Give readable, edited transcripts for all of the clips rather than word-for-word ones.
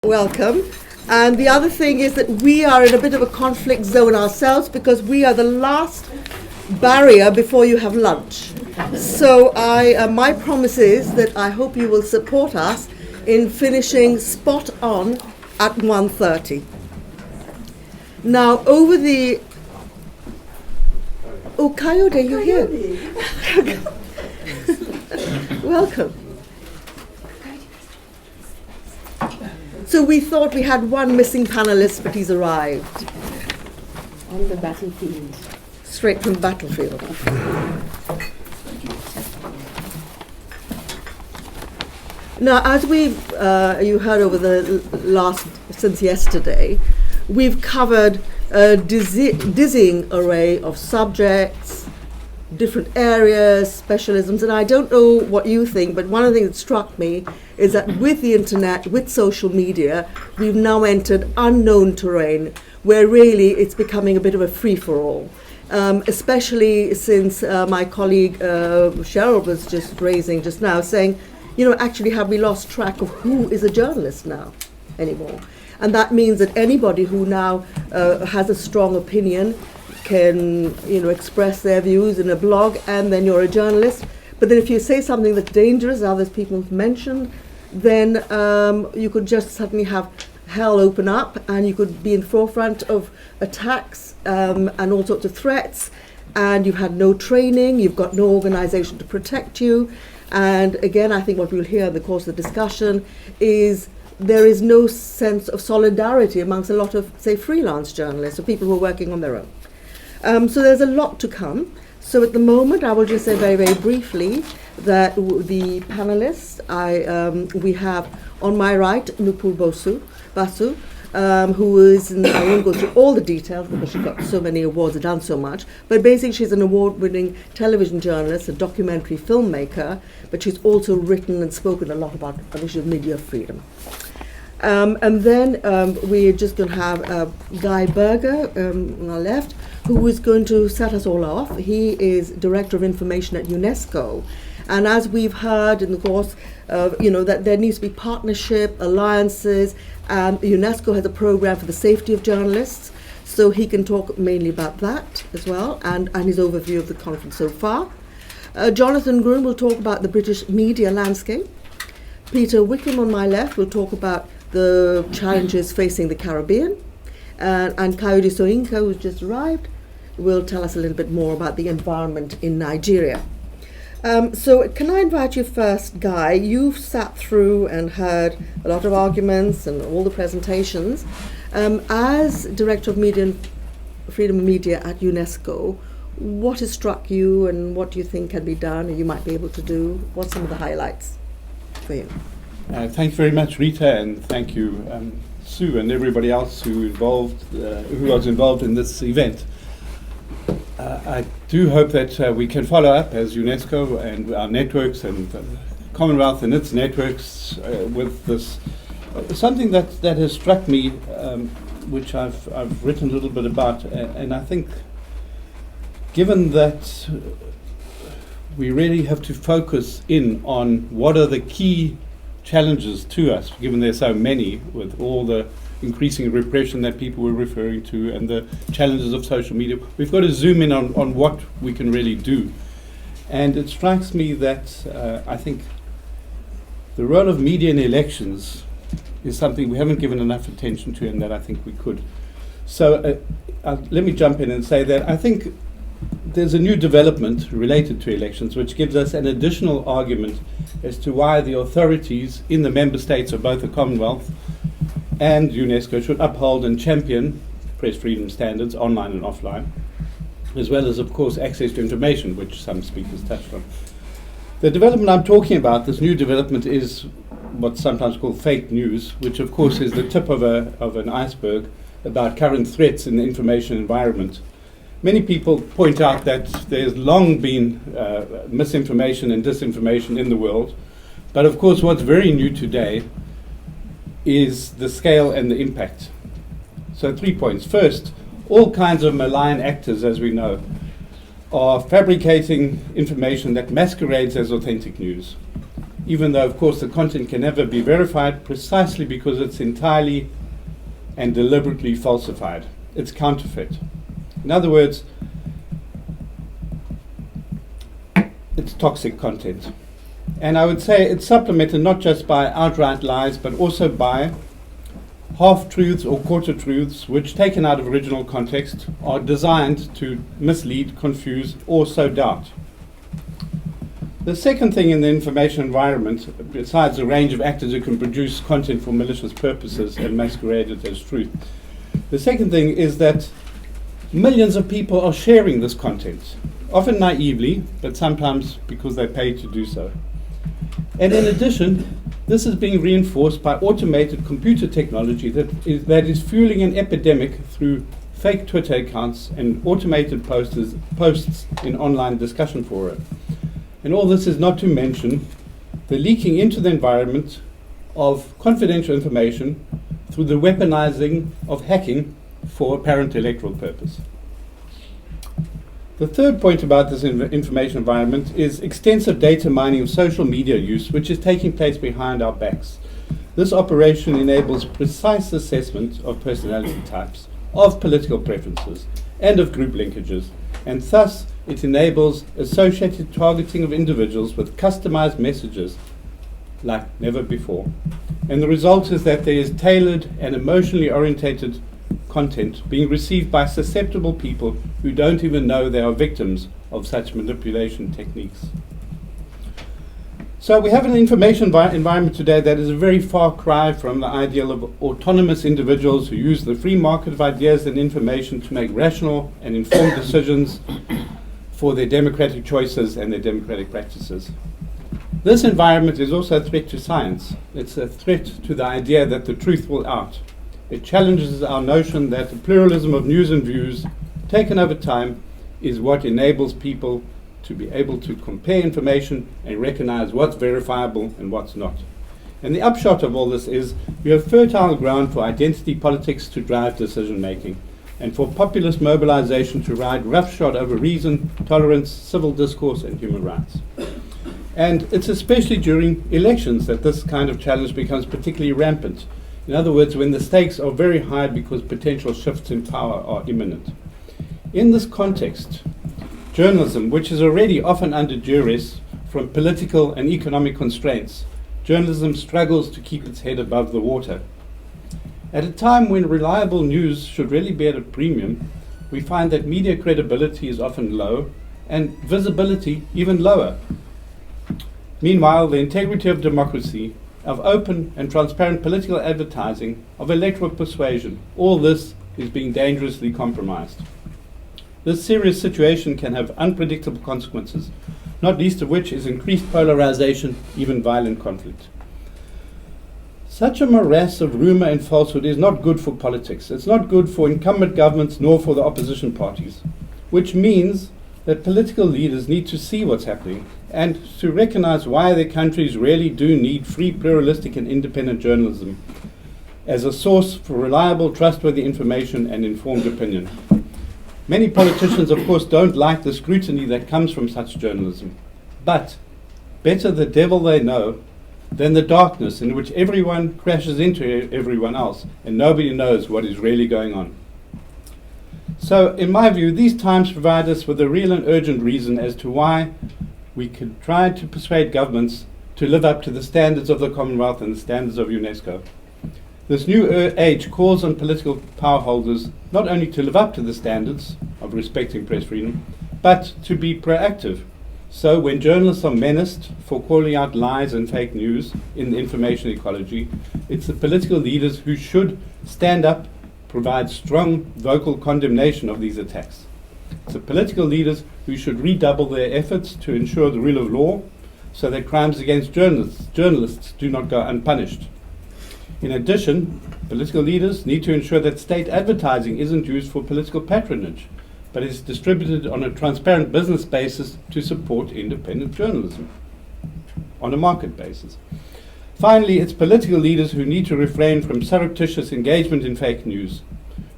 welcome. And the other thing is that we are in a bit of a conflict zone ourselves because we are the last barrier before you have lunch. So my promise is that I hope you will support us in finishing spot on at 1:30. Now, over the... Oh, Kayode, you're here. Welcome. So we thought we had one missing panelist, but he's arrived. On the battlefield. Straight from the battlefield. Now, as you heard over the since yesterday, we've covered a dizzying array of subjects, different areas, specialisms, and I don't know what you think, but one of the things that struck me is that with the internet, with social media, we've now entered unknown terrain where really it's becoming a bit of a free-for-all, especially since my colleague Cheryl was just raising just now, saying, actually have we lost track of who is a journalist now anymore? And that means that anybody who now has a strong opinion can, express their views in a blog, and then you're a journalist. But then if you say something that's dangerous, others people have mentioned, then you could just suddenly have hell open up, and you could be in the forefront of attacks and all sorts of threats, and you've had no training, you've got no organization to protect you. And again, I think what we'll hear in the course of the discussion is there is no sense of solidarity amongst a lot of, say, freelance journalists or people who are working on their own. So there's a lot to come. So at the moment, I will just say very, very briefly that the panelists, we have on my right Nupur Basu, who is, I won't go through all the details because she got so many awards and done so much, but basically she's an award-winning television journalist, a documentary filmmaker, but she's also written and spoken a lot about the issue of media freedom. And then we're just going to have Guy Berger on our left, who is going to set us all off. He is Director of Information at UNESCO. And as we've heard in the course, that there needs to be partnership, alliances, and UNESCO has a program for the safety of journalists. So he can talk mainly about that as well, and his overview of the conference so far. Jonathan Grun will talk about the British media landscape. Peter Wickham on my left will talk about the challenges facing the Caribbean. And Kayode Soyinka, who's just arrived, will tell us a little bit more about the environment in Nigeria. So can I invite you first, Guy? You've sat through and heard a lot of arguments and all the presentations. As Director of Media and Freedom of Media at UNESCO, what has struck you and what do you think can be done or you might be able to do? What's some of the highlights for you? Thank you very much, Rita, and thank you, Sue, and everybody else who was involved in this event. I do hope that we can follow up as UNESCO and our networks and Commonwealth and its networks with this. Something that has struck me, which I've written a little bit about, and I think given that we really have to focus in on what are the key challenges to us, given there's so many, with all the increasing repression that people were referring to and the challenges of social media. We've got to zoom in on what we can really do. And it strikes me that I think the role of media in elections is something we haven't given enough attention to, and that I think we could. So let me jump in and say that I think there's a new development related to elections which gives us an additional argument as to why the authorities in the member states of both the Commonwealth and UNESCO should uphold and champion press freedom standards, online and offline, as well as, of course, access to information, which some speakers touched on. The development I'm talking about, this new development, is what's sometimes called fake news, which, of course, is the tip of an iceberg about current threats in the information environment. Many people point out that there's long been misinformation and disinformation in the world, but of course what's very new today is the scale and the impact. So 3 points. First, all kinds of malign actors, as we know, are fabricating information that masquerades as authentic news. even though, of course, the content can never be verified, precisely because it's entirely and deliberately falsified. It's counterfeit. In other words, it's toxic content. And I would say it's supplemented not just by outright lies, but also by half-truths or quarter-truths, which, taken out of original context, are designed to mislead, confuse, or sow doubt. The second thing in the information environment, besides the range of actors who can produce content for malicious purposes and masquerade it as truth, the second thing is that millions of people are sharing this content, often naively, but sometimes because they pay to do so. And in addition, this is being reinforced by automated computer technology that is fueling an epidemic through fake Twitter accounts and automated posts in online discussion fora. And all this is not to mention the leaking into the environment of confidential information through the weaponizing of hacking for apparent electoral purpose. The third point about this information environment is extensive data mining of social media use, which is taking place behind our backs. This operation enables precise assessment of personality types, of political preferences, and of group linkages, and thus it enables associated targeting of individuals with customized messages like never before. And the result is that there is tailored and emotionally orientated content being received by susceptible people who don't even know they are victims of such manipulation techniques. So we have an information environment today that is a very far cry from the ideal of autonomous individuals who use the free market of ideas and information to make rational and informed decisions for their democratic choices and their democratic practices. This environment is also a threat to science. It's a threat to the idea that the truth will out. It challenges our notion that the pluralism of news and views, taken over time, is what enables people to be able to compare information and recognize what's verifiable and what's not. And the upshot of all this is we have fertile ground for identity politics to drive decision making, and for populist mobilization to ride roughshod over reason, tolerance, civil discourse, and human rights. And it's especially during elections that this kind of challenge becomes particularly rampant. In other words, when the stakes are very high because potential shifts in power are imminent. In this context, journalism, which is already often under duress from political and economic constraints, journalism struggles to keep its head above the water. At a time when reliable news should really be at a premium, we find that media credibility is often low and visibility even lower. Meanwhile, the integrity of democracy, of open and transparent political advertising, of electoral persuasion, all this is being dangerously compromised. This serious situation can have unpredictable consequences, not least of which is increased polarization, even violent conflict. Such a morass of rumor and falsehood is not good for politics. It's not good for incumbent governments nor for the opposition parties, which means that political leaders need to see what's happening and to recognize why their countries really do need free, pluralistic, and independent journalism as a source for reliable, trustworthy information and informed opinion. Many politicians, of course, don't like the scrutiny that comes from such journalism. But better the devil they know than the darkness in which everyone crashes into everyone else and nobody knows what is really going on. So, in my view, these times provide us with a real and urgent reason as to why we could try to persuade governments to live up to the standards of the Commonwealth and the standards of UNESCO. This new age calls on political power holders not only to live up to the standards of respecting press freedom, but to be proactive. So when journalists are menaced for calling out lies and fake news in the information ecology, it's the political leaders who should stand up, provide strong vocal condemnation of these attacks. It's the political leaders who should redouble their efforts to ensure the rule of law so that crimes against journalists do not go unpunished. In addition, political leaders need to ensure that state advertising isn't used for political patronage, but is distributed on a transparent business basis to support independent journalism on a market basis. Finally, it's political leaders who need to refrain from surreptitious engagement in fake news,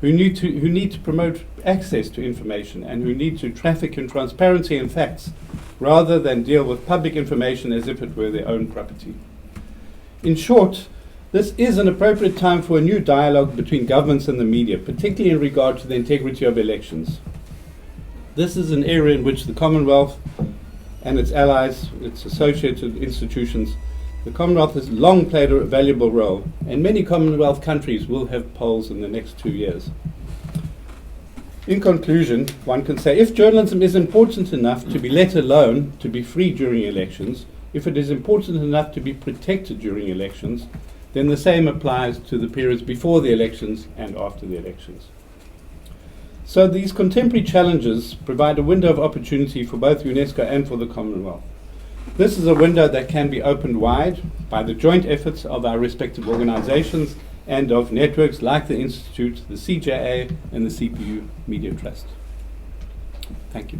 who need to promote access to information, and who need to traffic in transparency and facts rather than deal with public information as if it were their own property. In short, this is an appropriate time for a new dialogue between governments and the media, particularly in regard to the integrity of elections. This is an area in which the Commonwealth and its allies, its associated institutions, the Commonwealth has long played a valuable role, and many Commonwealth countries will have polls in the next 2 years. In conclusion, one can say if journalism is important enough to be let alone to be free during elections, if it is important enough to be protected during elections, then the same applies to the periods before the elections and after the elections. So these contemporary challenges provide a window of opportunity for both UNESCO and for the Commonwealth. This is a window that can be opened wide by the joint efforts of our respective organizations and of networks like the Institute, the CJA, and the CPU Media Trust. Thank you.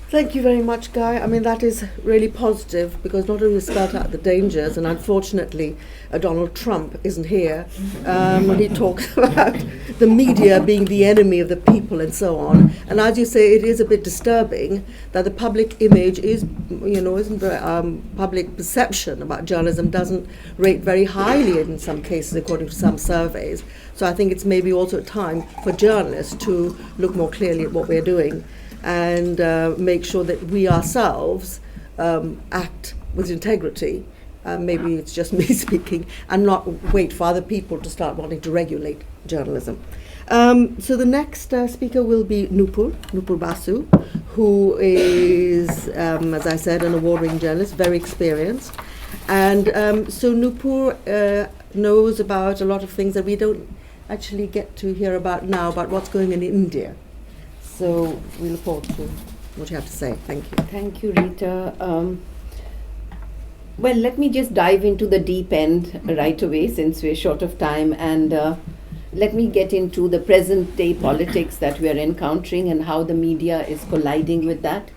Thank you very much, Guy. I mean, that is really positive because not only spelled out the dangers, and unfortunately Donald Trump isn't here when he talks about the media being the enemy of the people and so on. And as you say, it is a bit disturbing that the public image is, public perception about journalism doesn't rate very highly in some cases according to some surveys. So I think it's maybe also a time for journalists to look more clearly at what we're doing and make sure that we ourselves act with integrity. Maybe it's just me speaking, and not wait for other people to start wanting to regulate journalism. So the next speaker will be Nupur Basu, who is, as I said, an award-winning journalist, very experienced. And so Nupur knows about a lot of things that we don't actually get to hear about now, about what's going on in India. So we look forward to what you have to say. Thank you. Thank you, Rita. Well, let me just dive into the deep end right away since we're short of time, and let me get into the present day politics that we are encountering and how the media is colliding with that.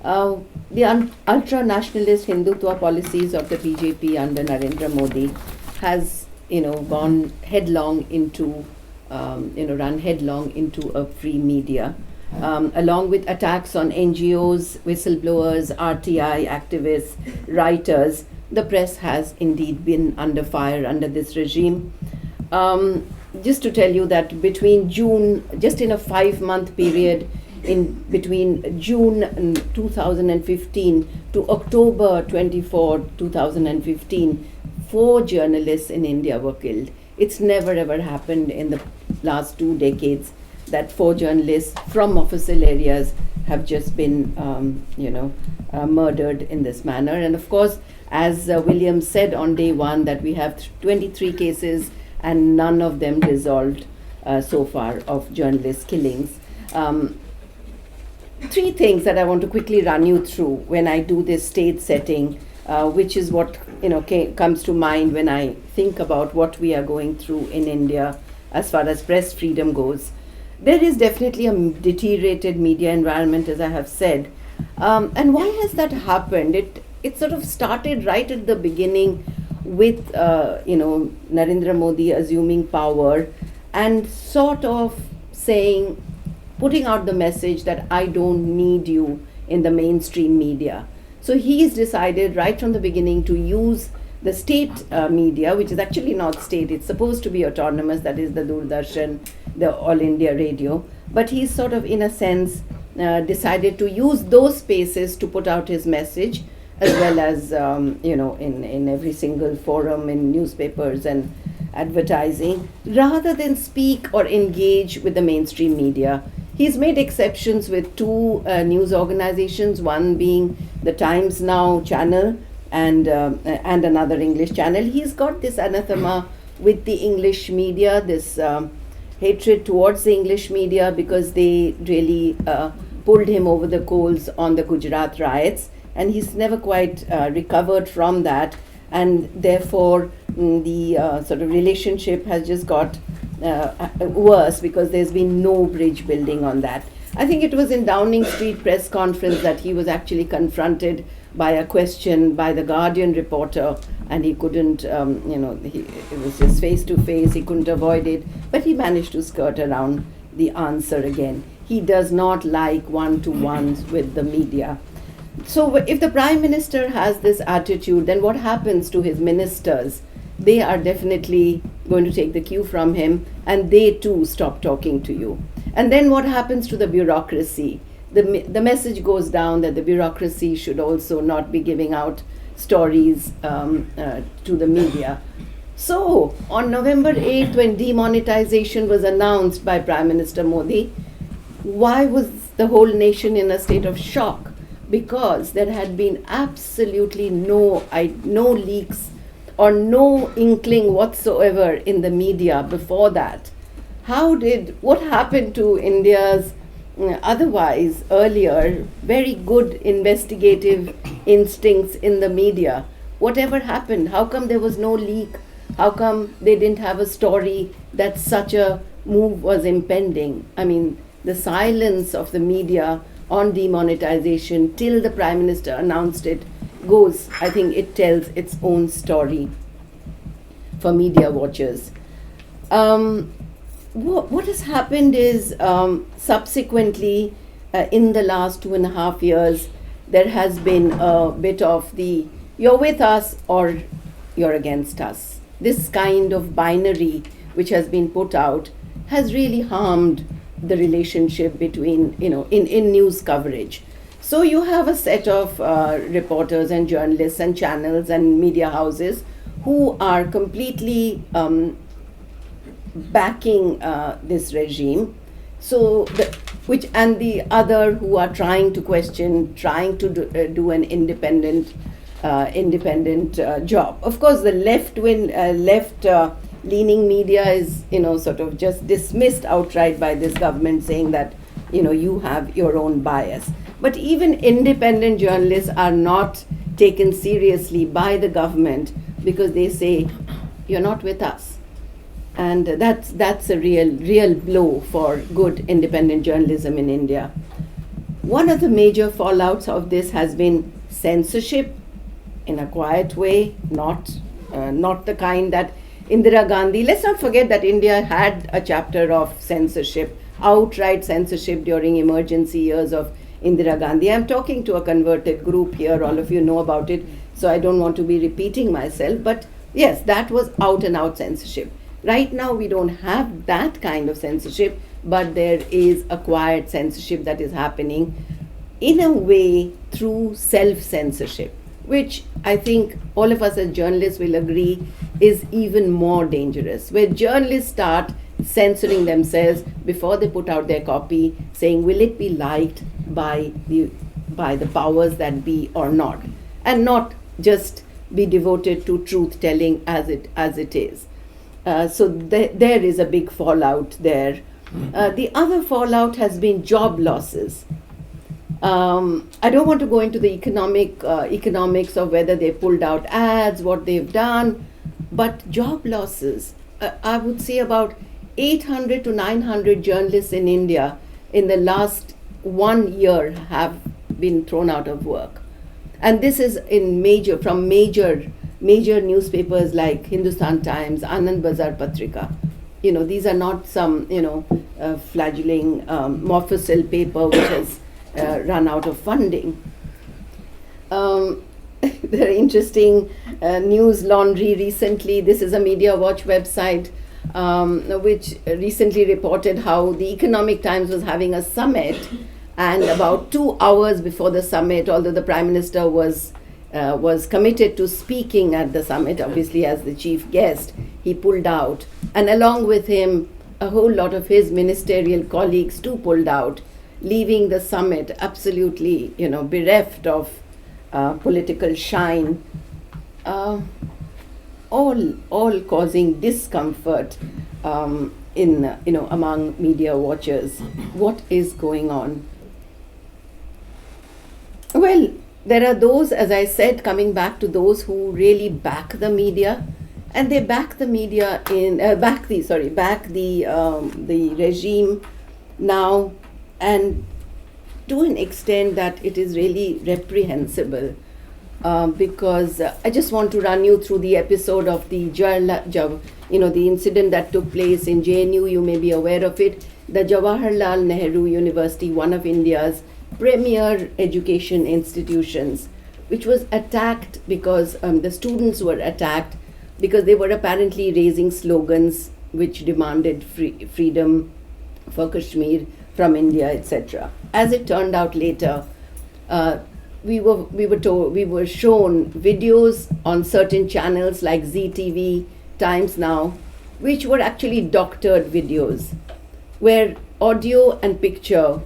The ultra-nationalist Hindutva policies of the BJP under Narendra Modi has, gone headlong into, run headlong into a free media. Along with attacks on NGOs, whistleblowers, RTI activists, writers, the press has indeed been under fire under this regime. Just to tell you that between June, just in a 5-month period, in between June 2015 to October 24, 2015, 4 journalists in India were killed. It's never ever happened in the last 2 decades that 4 journalists from official areas have just been, murdered in this manner. And of course, as William said on day 1, that we have 23 cases and none of them resolved so far of journalist killings. 3 things that I want to quickly run you through when I do this stage setting, which is what comes to mind when I think about what we are going through in India as far as press freedom goes. There is definitely a deteriorated media environment, as I have said. And why has that happened? It sort of started right at the beginning with, Narendra Modi assuming power and sort of putting out the message that I don't need you in the mainstream media. So he's decided right from the beginning to use the state media, which is actually not state, it's supposed to be autonomous, that is the Doordarshan, the All India Radio, but he's sort of, in a sense, decided to use those spaces to put out his message, as well as, in every single forum, in newspapers and advertising, rather than speak or engage with the mainstream media. He's made exceptions with 2 news organizations, one being the Times Now channel, and another English channel. He's got this anathema with the English media, this hatred towards the English media because they really pulled him over the coals on the Gujarat riots, and he's never quite recovered from that, and therefore the sort of relationship has just got worse because there's been no bridge building on that. I think it was in Downing Street press conference that he was actually confronted by a question by the Guardian reporter, and he couldn't, it was just face to face, he couldn't avoid it, but he managed to skirt around the answer again. He does not like one-to-ones with the media. So if the Prime Minister has this attitude, then what happens to his ministers? They are definitely going to take the cue from him, and they too stop talking to you. And then what happens to the bureaucracy? The message goes down that the bureaucracy should also not be giving out stories to the media. So on November 8th, when demonetization was announced by Prime Minister Modi, why was the whole nation in a state of shock? Because there had been absolutely no leaks or no inkling whatsoever in the media before that. What happened to India's otherwise earlier very good investigative instincts in the media? Whatever happened? How come there was no leak? How come they didn't have a story that such a move was impending? I mean, the silence of the media on demonetization till the Prime Minister announced it I think it tells its own story for media watchers. What has happened is subsequently in the last 2.5 years, there has been a bit of you're with us or you're against us. This kind of binary which has been put out has really harmed the relationship between, in news coverage. So you have a set of reporters and journalists and channels and media houses who are completely backing this regime. So the other who are trying to question, trying to do an independent job. Of course, the left-leaning media is, sort of just dismissed outright by this government, saying that, you have your own bias. But even independent journalists are not taken seriously by the government because they say, you're not with us. And that's a real blow for good independent journalism in India. One of the major fallouts of this has been censorship in a quiet way, not the kind that Indira Gandhi. Let's not forget that India had a chapter of censorship, outright censorship during emergency years of Indira Gandhi. I'm talking to a converted group here, all of you know about it, so I don't want to be repeating myself, but yes, that was out and out censorship. Right now we don't have that kind of censorship, but there is a quiet censorship that is happening in a way through self-censorship, which I think all of us as journalists will agree is even more dangerous, where journalists start censoring themselves before they put out their copy, saying will it be liked by the powers that be or not, and not just be devoted to truth telling as it is. So there is a big fallout there. The other fallout has been job losses. I don't want to go into the economics of whether they pulled out ads, what they've done, but job losses. I would say about 800 to 900 journalists in India in the last 1 year have been thrown out of work. And this is from major newspapers like Hindustan Times, Anand Bazar Patrika. These are not some, flagelling Mofussil paper which has run out of funding. There are interesting news laundry recently. This is a Media Watch website which recently reported how the Economic Times was having a summit, and about 2 hours before the summit, although the Prime Minister was committed to speaking at the summit, obviously as the chief guest, he pulled out, and along with him a whole lot of his ministerial colleagues too pulled out, leaving the summit absolutely, bereft of political shine, all causing discomfort among media watchers. What is going on? Well, there are those, as I said, coming back to those who really back the media, and they back the media back the regime now, and to an extent that it is really reprehensible. Because I just want to run you through the episode of the incident that took place in JNU. You may be aware of it. The Jawaharlal Nehru University, one of India's premier education institutions, which was attacked because the students were attacked because they were apparently raising slogans which demanded freedom for Kashmir from India, etc. As it turned out later, we were shown videos on certain channels like ZTV, Times Now, which were actually doctored videos, where audio and picture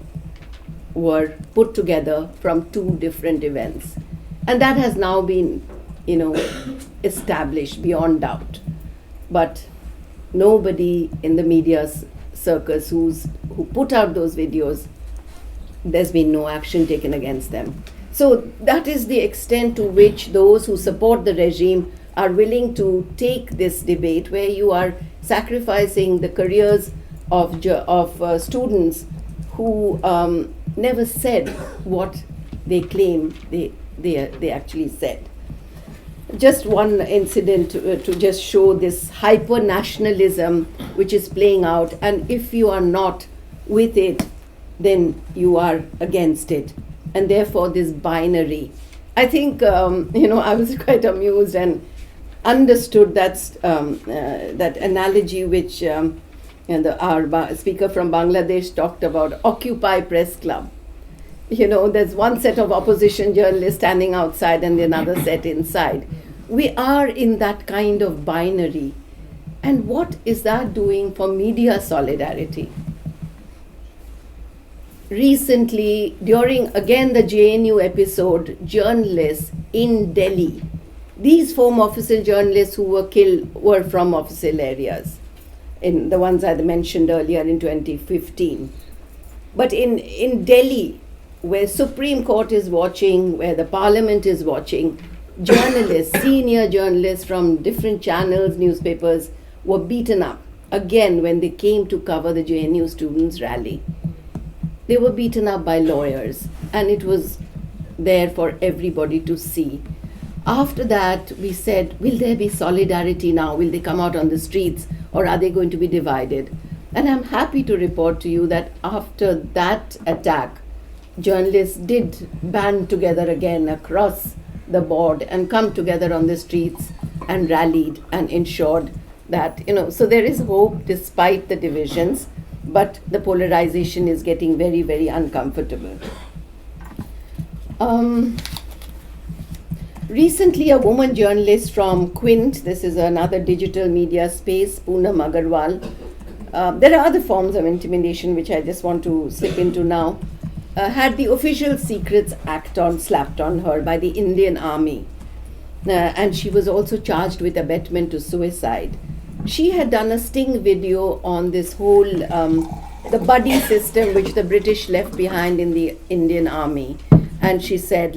were put together from two different events. And that has now been, established beyond doubt. But nobody in the media circus who put out those videos, there's been no action taken against them. So that is the extent to which those who support the regime are willing to take this debate, where you are sacrificing the careers of students who never said what they claim they actually said. Just one incident to just show this hyper-nationalism which is playing out, and if you are not with it, then you are against it, and therefore this binary. I think I was quite amused and understood that analogy which our speaker from Bangladesh talked about, Occupy Press Club. There's one set of opposition journalists standing outside and another set inside. We are in that kind of binary. And what is that doing for media solidarity? Recently, during again the JNU episode, journalists in Delhi, these former official journalists who were killed were from official areas, in the ones I mentioned earlier in 2015. But in Delhi, where Supreme Court is watching, where the Parliament is watching, journalists, senior journalists from different channels, newspapers, were beaten up again when they came to cover the JNU students' rally. They were beaten up by lawyers, and it was there for everybody to see. After that, we said, will there be solidarity now? Will they come out on the streets, or are they going to be divided? And I'm happy to report to you that after that attack, journalists did band together again across the board and come together on the streets and rallied and ensured that, so there is hope despite the divisions, but the polarization is getting very, very uncomfortable. Recently, a woman journalist from Quint, this is another digital media space, Poonam Agarwal, there are other forms of intimidation which I just want to slip into now, had the Official Secrets Act slapped on her by the Indian Army. And she was also charged with abetment to suicide. She had done a sting video on this whole, the buddy system which the British left behind in the Indian Army. And she said,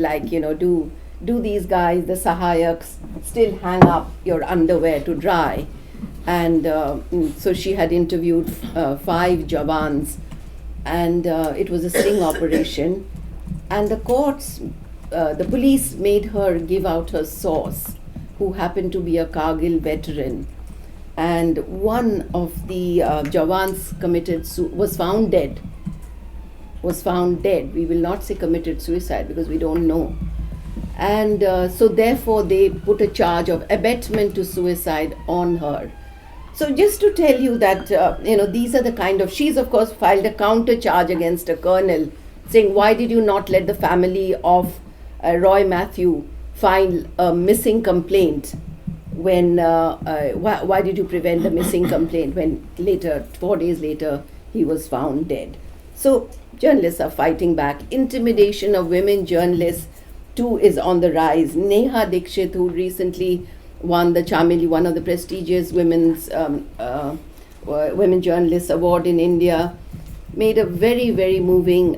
do these guys, the Sahayaks, still hang up your underwear to dry? And so she had interviewed 5 Jawans, and it was a sting operation. And the courts, the police made her give out her source, who happened to be a Kargil veteran. And one of the Jawans was found dead. We will not say committed suicide because we don't know. And so therefore they put a charge of abetment to suicide on her. So just to tell you that, these are the kind of, she's of course filed a counter charge against a colonel saying, why did you not let the family of Roy Matthew file a missing complaint when, why did you prevent the missing complaint when later, 4 days later, he was found dead? So journalists are fighting back. Intimidation of women journalists too is on the rise. Neha Dikshit, who recently won the Chameli, one of the prestigious women journalists award in India, made a very, very moving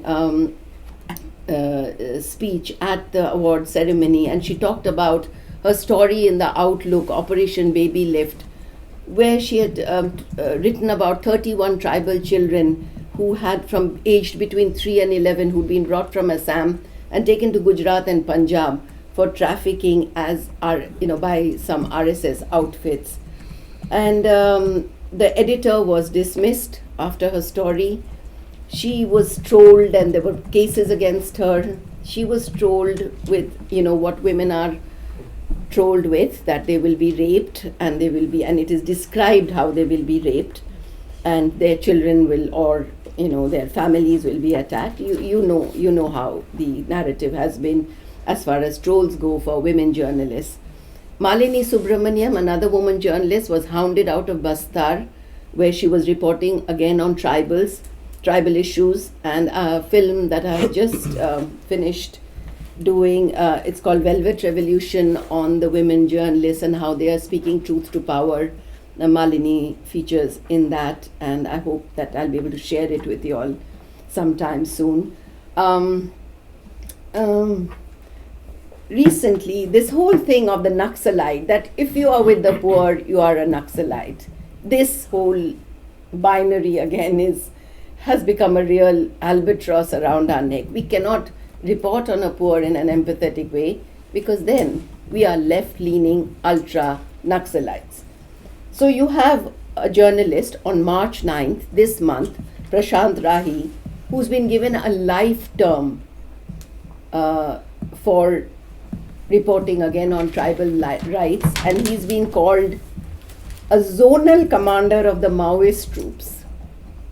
speech at the award ceremony, and she talked about her story in the Outlook, Operation Baby Lift, where she had written about 31 tribal children who had from aged between 3 and 11 who'd been brought from Assam and taken to Gujarat and Punjab for trafficking by some RSS outfits. And the editor was dismissed after her story, She was trolled, and there were cases against her. She was trolled with, what women are trolled with, that they will be raped, and it is described how they will be raped, and their children will, or their families will be attacked. You know how the narrative has been as far as trolls go for women journalists. Malini Subramaniam, another woman journalist, was hounded out of Bastar, where she was reporting again on tribal issues, and a film that I have just finished doing, it's called Velvet Revolution, on the women journalists and how they are speaking truth to power. Malini features in that, and I hope that I'll be able to share it with you all sometime soon. Recently, this whole thing of the Naxalite, that if you are with the poor, you are a Naxalite. This whole binary again has become a real albatross around our neck. We cannot report on a poor in an empathetic way, because then we are left-leaning ultra Naxalites. So you have a journalist on March 9th, this month, Prashant Rahi, who's been given a life term for reporting again on tribal rights, and he's been called a zonal commander of the Maoist troops.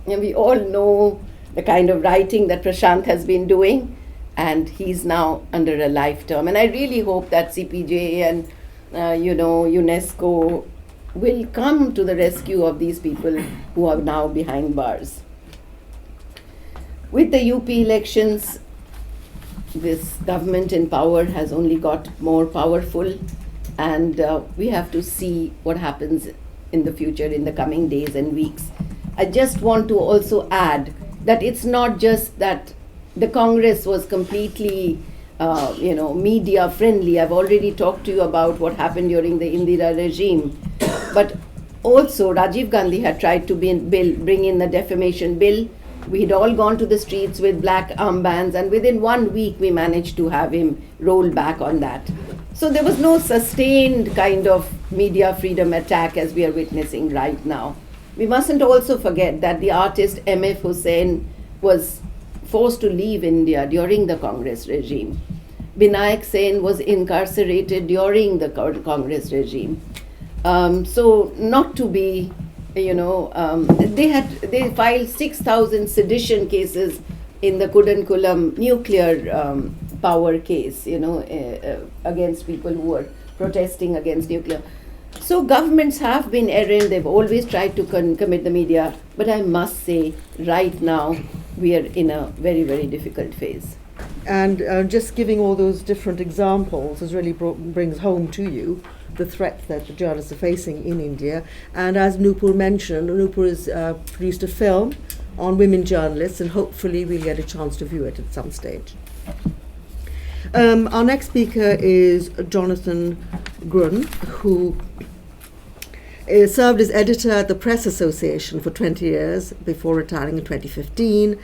And we all know the kind of writing that Prashant has been doing, and he's now under a life term. And I really hope that CPJ and UNESCO will come to the rescue of these people who are now behind bars. With the UP elections, this government in power has only got more powerful, and we have to see what happens in the future, in the coming days and weeks. I just want to also add that it's not just that the Congress was completely media friendly. I've already talked to you about what happened during the Indira regime, but also Rajiv Gandhi had tried to bring in the defamation bill. We had all gone to the streets with black armbands, and within 1 week we managed to have him roll back on that. So there was no sustained kind of media freedom attack as we are witnessing right now. We mustn't also forget that the artist M.F. Hussain was forced to leave India during the Congress regime. Binayak Sen was incarcerated during the Congress regime. So not to be, they filed 6,000 sedition cases in the Kudankulam nuclear power case, against people who were protesting against nuclear. So governments have been errant. They've always tried to commit the media, but I must say, right now we are in a very, very difficult phase. And just giving all those different examples really brings home to you the threat that the journalists are facing in India. And as Nupur mentioned, Nupur has produced a film on women journalists, and hopefully we'll get a chance to view it at some stage. Our next speaker is Jonathan Grun, who served as editor at the Press Association for 20 years before retiring in 2015.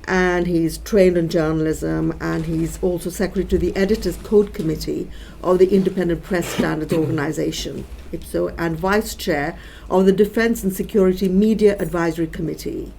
And he's trained in journalism, and he's also secretary to the Editors Code Committee of the Independent Press Standards Organization, and vice chair of the Defense and Security Media Advisory Committee.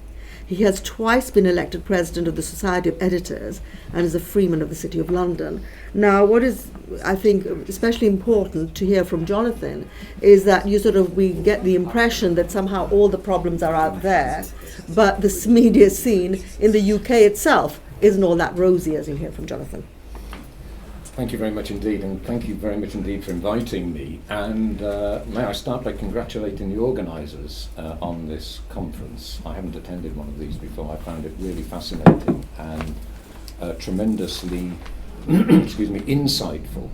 He has twice been elected president of the Society of Editors and is a freeman of the City of London. Now, what is, I think, especially important to hear from Jonathan is that we get the impression that somehow all the problems are out there, but this media scene in the UK itself isn't all that rosy, as you hear from Jonathan. Thank you very much indeed, and thank you very much indeed for inviting me. And may I start by congratulating the organisers on this conference. I haven't attended one of these before. I found it really fascinating and tremendously insightful.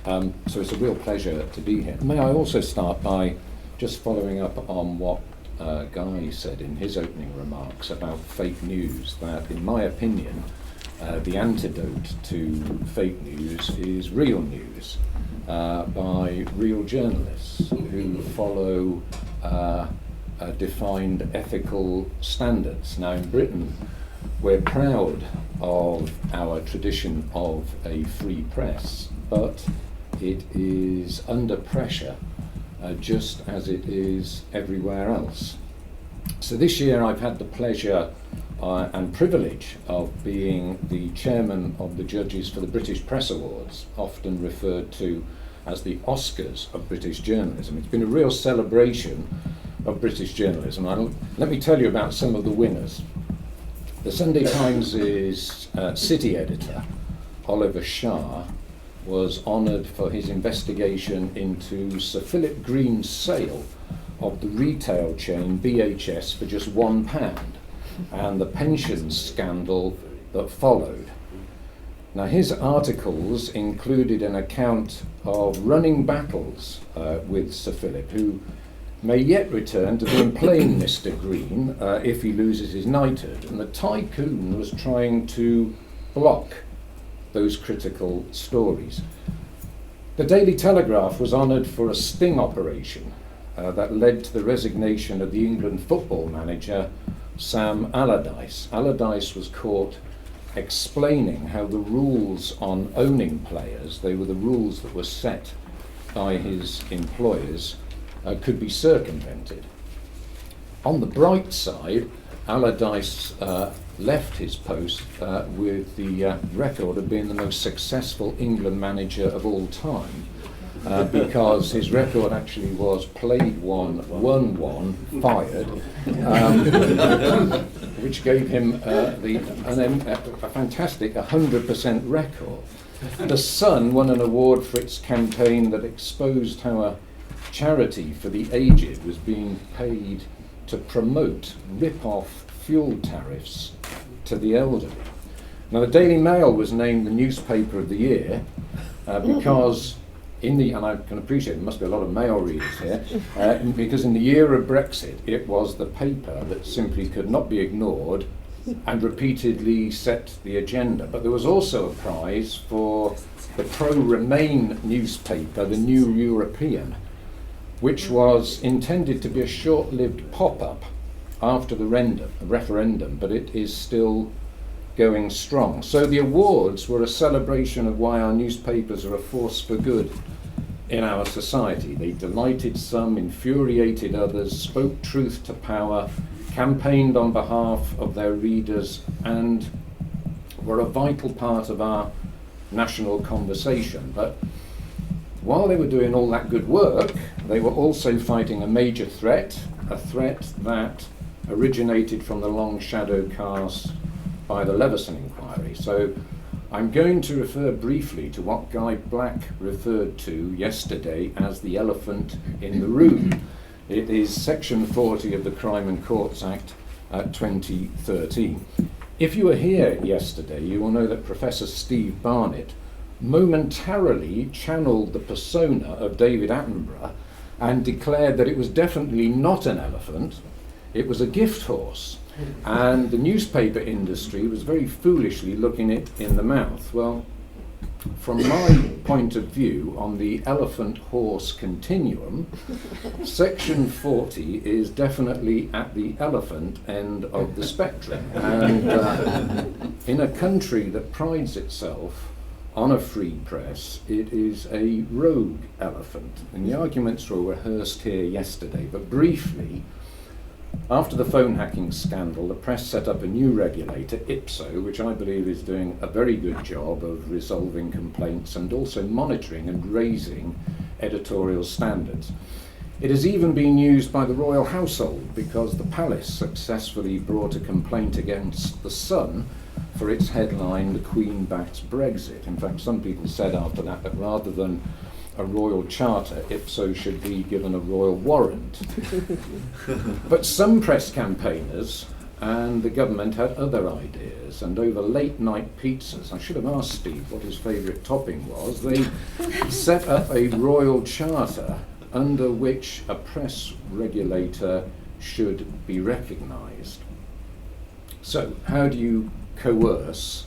So it's a real pleasure to be here. May I also start by just following up on what Guy said in his opening remarks about fake news, that in my opinion, the antidote to fake news is real news by real journalists who follow defined ethical standards. Now in Britain, we're proud of our tradition of a free press, but it is under pressure just as it is everywhere else. So this year I've had the pleasure and privilege of being the chairman of the judges for the British Press Awards, often referred to as the Oscars of British journalism. It's been a real celebration of British journalism. Let me tell you about some of the winners. The Sunday Times' city editor, Oliver Shah, was honoured for his investigation into Sir Philip Green's sale of the retail chain BHS for just £1 and the pensions scandal that followed. Now, his articles included an account of running battles with Sir Philip, who may yet return to being plain Mr. Green if he loses his knighthood, and the tycoon was trying to block those critical stories. The Daily Telegraph was honoured for a sting operation that led to the resignation of the England football manager Sam Allardyce. Allardyce was caught explaining how the rules on owning players, they were the rules that were set by his employers, could be circumvented. On the bright side, Allardyce left his post with the record of being the most successful England manager of all time, because his record actually was played one, won one, fired, which gave him a fantastic 100% record. The Sun won an award for its campaign that exposed how a charity for the aged was being paid to promote rip-off fuel tariffs to the elderly. Now, the Daily Mail was named the newspaper of the year because and I can appreciate there must be a lot of Mail readers here, because in the year of Brexit, it was the paper that simply could not be ignored and repeatedly set the agenda. But there was also a prize for the pro-Remain newspaper, the New European, which was intended to be a short-lived pop-up after the referendum, but it is still going strong. So the awards were a celebration of why our newspapers are a force for good in our society. They delighted some, infuriated others, spoke truth to power, campaigned on behalf of their readers, and were a vital part of our national conversation. But while they were doing all that good work, they were also fighting a major threat, a threat that originated from the long shadow cast by the Leveson inquiry. So I'm going to refer briefly to what Guy Black referred to yesterday as the elephant in the room. It is Section 40 of the Crime and Courts Act 2013. If you were here yesterday, you will know that Professor Steve Barnett momentarily channeled the persona of David Attenborough and declared that it was definitely not an elephant, it was a gift horse. And the newspaper industry was very foolishly looking it in the mouth. Well, from my point of view on the elephant-horse continuum, Section 40 is definitely at the elephant end of the spectrum. And in a country that prides itself on a free press, it is a rogue elephant. And the arguments were rehearsed here yesterday, but briefly, after the phone hacking scandal, the press set up a new regulator, IPSO, which I believe is doing a very good job of resolving complaints and also monitoring and raising editorial standards. It has even been used by the royal household because the palace successfully brought a complaint against the Sun for its headline, "The Queen Backs Brexit." In fact, some people said after that that rather than a royal charter, IPSO should be given a royal warrant. But some press campaigners and the government had other ideas, and over late night pizzas, I should have asked Steve what his favourite topping was, they set up a royal charter under which a press regulator should be recognised. So, how do you coerce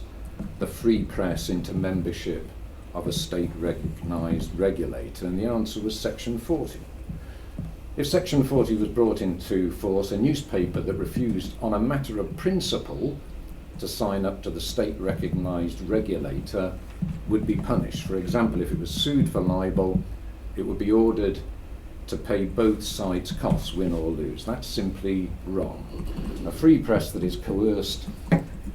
the free press into membership of a state-recognised regulator? And the answer was Section 40. If Section 40 was brought into force, a newspaper that refused on a matter of principle to sign up to the state-recognised regulator would be punished. For example, if it was sued for libel, it would be ordered to pay both sides costs, win or lose. That's simply wrong. A free press that is coerced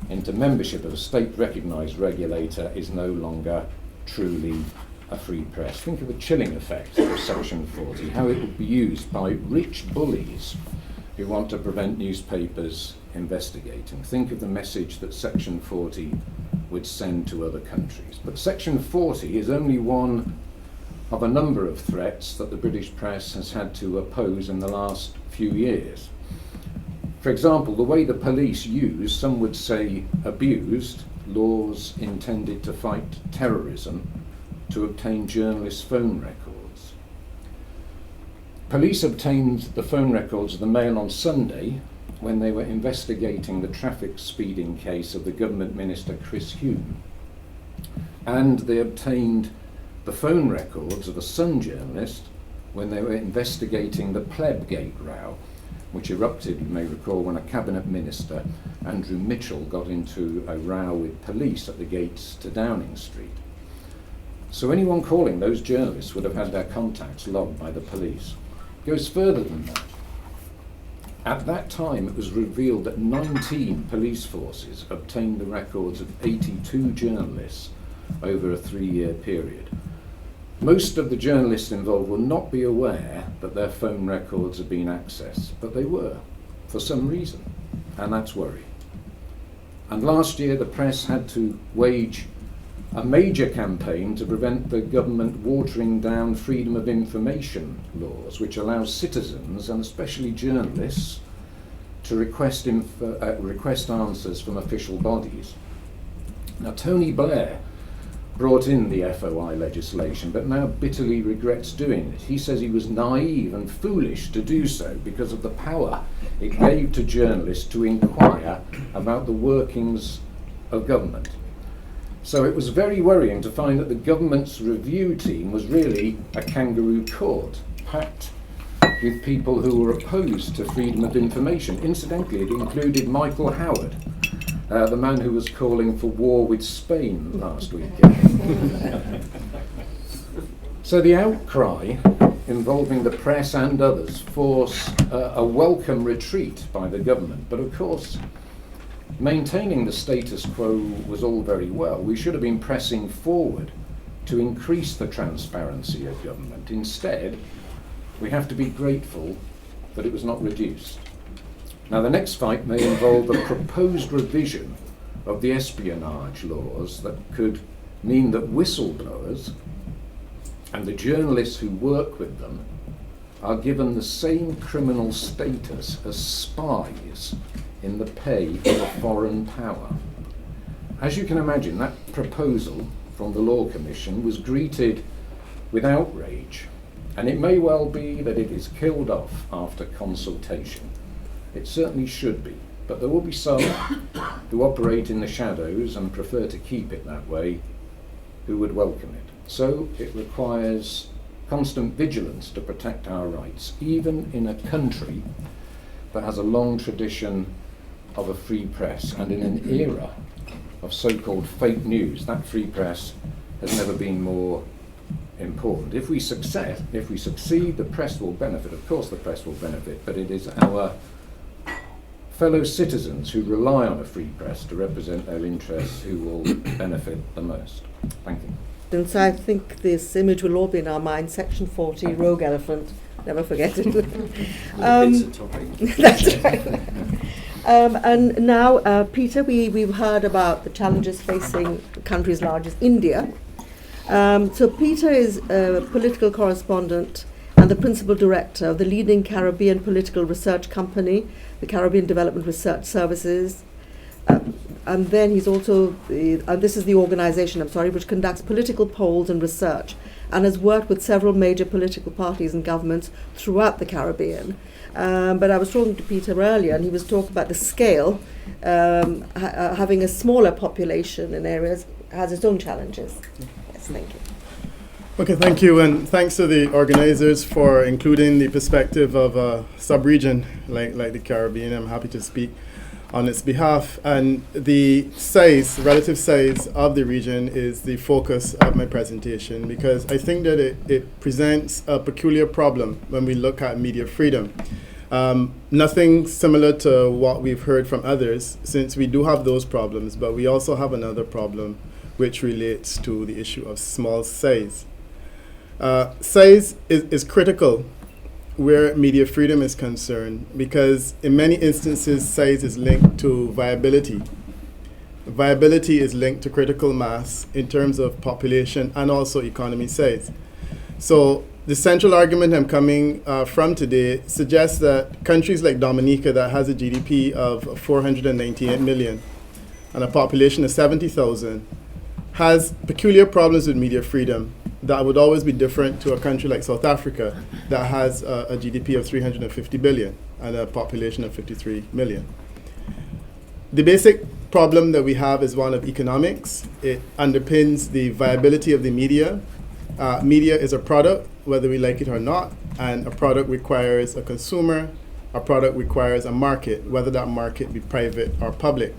into membership of a state-recognised regulator is no longer truly a free press. Think of the chilling effect of Section 40, how it would be used by rich bullies who want to prevent newspapers investigating. Think of the message that Section 40 would send to other countries. But Section 40 is only one of a number of threats that the British press has had to oppose in the last few years. For example, the way the police use, some would say abused, laws intended to fight terrorism to obtain journalists' phone records. Police obtained the phone records of the Mail on Sunday when they were investigating the traffic speeding case of the government minister Chris Hume. And they obtained the phone records of a Sun journalist when they were investigating the Plebgate row, which erupted, you may recall, when a cabinet minister, Andrew Mitchell, got into a row with police at the gates to Downing Street. So anyone calling those journalists would have had their contacts logged by the police. It goes further than that. At that time, it was revealed that 19 police forces obtained the records of 82 journalists over a 3-year period. Most of the journalists involved will not be aware that their phone records have been accessed, but they were, for some reason, and that's worrying. And last year, the press had to wage a major campaign to prevent the government watering down freedom of information laws, which allows citizens, and especially journalists, to request answers from official bodies. Now, Tony Blair brought in the FOI legislation, but now bitterly regrets doing it. He says he was naive and foolish to do so because of the power it gave to journalists to inquire about the workings of government. So it was very worrying to find that the government's review team was really a kangaroo court, packed with people who were opposed to freedom of information. Incidentally, it included Michael Howard, the man who was calling for war with Spain last weekend. So the outcry involving the press and others forced a welcome retreat by the government. But of course, maintaining the status quo was all very well. We should have been pressing forward to increase the transparency of government. Instead, we have to be grateful that it was not reduced. Now, the next fight may involve a proposed revision of the espionage laws that could mean that whistleblowers and the journalists who work with them are given the same criminal status as spies in the pay of a foreign power. As you can imagine, that proposal from the Law Commission was greeted with outrage, and it may well be that it is killed off after consultation. It certainly should be, but there will be some who operate in the shadows and prefer to keep it that way, who would welcome it. So it requires constant vigilance to protect our rights, even in a country that has a long tradition of a free press, and in an era of so-called fake news. That free press has never been more important. If we succeed, the press will benefit. Of course the press will benefit, but it is our fellow citizens who rely on a free press to represent their interests who will benefit the most. Thank you. And so I think this image will all be in our mind. Section 40, rogue elephant, never forget it. That's right. And now, Peter, we've heard about the challenges facing countries large as India. So Peter is a political correspondent and the principal director of the leading Caribbean political research company, the Caribbean Development Research Services. And then he's also, this is the organization, which conducts political polls and research and has worked with several major political parties and governments throughout the Caribbean. But I was talking to Peter earlier, and he was talking about the scale. Having a smaller population in areas has its own challenges. Yes, thank you. Okay, thank you, and thanks to the organizers for including the perspective of a sub-region like the Caribbean. I'm happy to speak on its behalf. And the size, relative size of the region is the focus of my presentation, because I think that it presents a peculiar problem when we look at media freedom. Nothing similar to what we've heard from others, since we do have those problems, but we also have another problem which relates to the issue of small size. Size is critical where media freedom is concerned, because in many instances size is linked to viability. Viability is linked to critical mass in terms of population and also economy size. So the central argument I'm coming from today suggests that countries like Dominica, that has a GDP of 498 million and a population of 70,000, has peculiar problems with media freedom that would always be different to a country like South Africa that has a GDP of 350 billion and a population of 53 million. The basic problem that we have is one of economics. It underpins the viability of the media. Media is a product, whether we like it or not, and a product requires a consumer. A product requires a market, whether that market be private or public.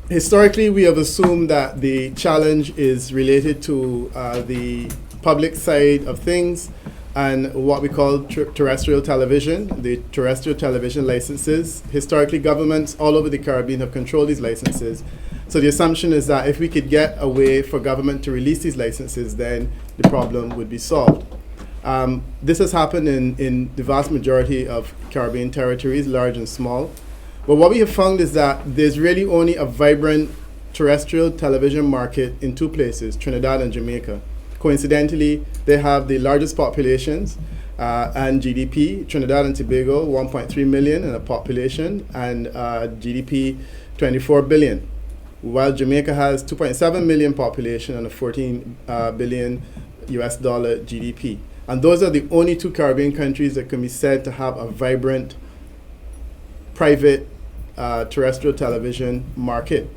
Historically, we have assumed that the challenge is related to the public side of things and what we call terrestrial television, the terrestrial television licenses. Historically, governments all over the Caribbean have controlled these licenses. So the assumption is that if we could get a way for government to release these licenses, then the problem would be solved. This has happened in the vast majority of Caribbean territories, large and small. But what we have found is that there's really only a vibrant terrestrial television market in two places, Trinidad and Jamaica. Coincidentally, they have the largest populations and GDP. Trinidad and Tobago, 1.3 million in a population, and GDP 24 billion. While Jamaica has 2.7 million population and a 14 billion US dollar GDP. And those are the only two Caribbean countries that can be said to have a vibrant private terrestrial television market.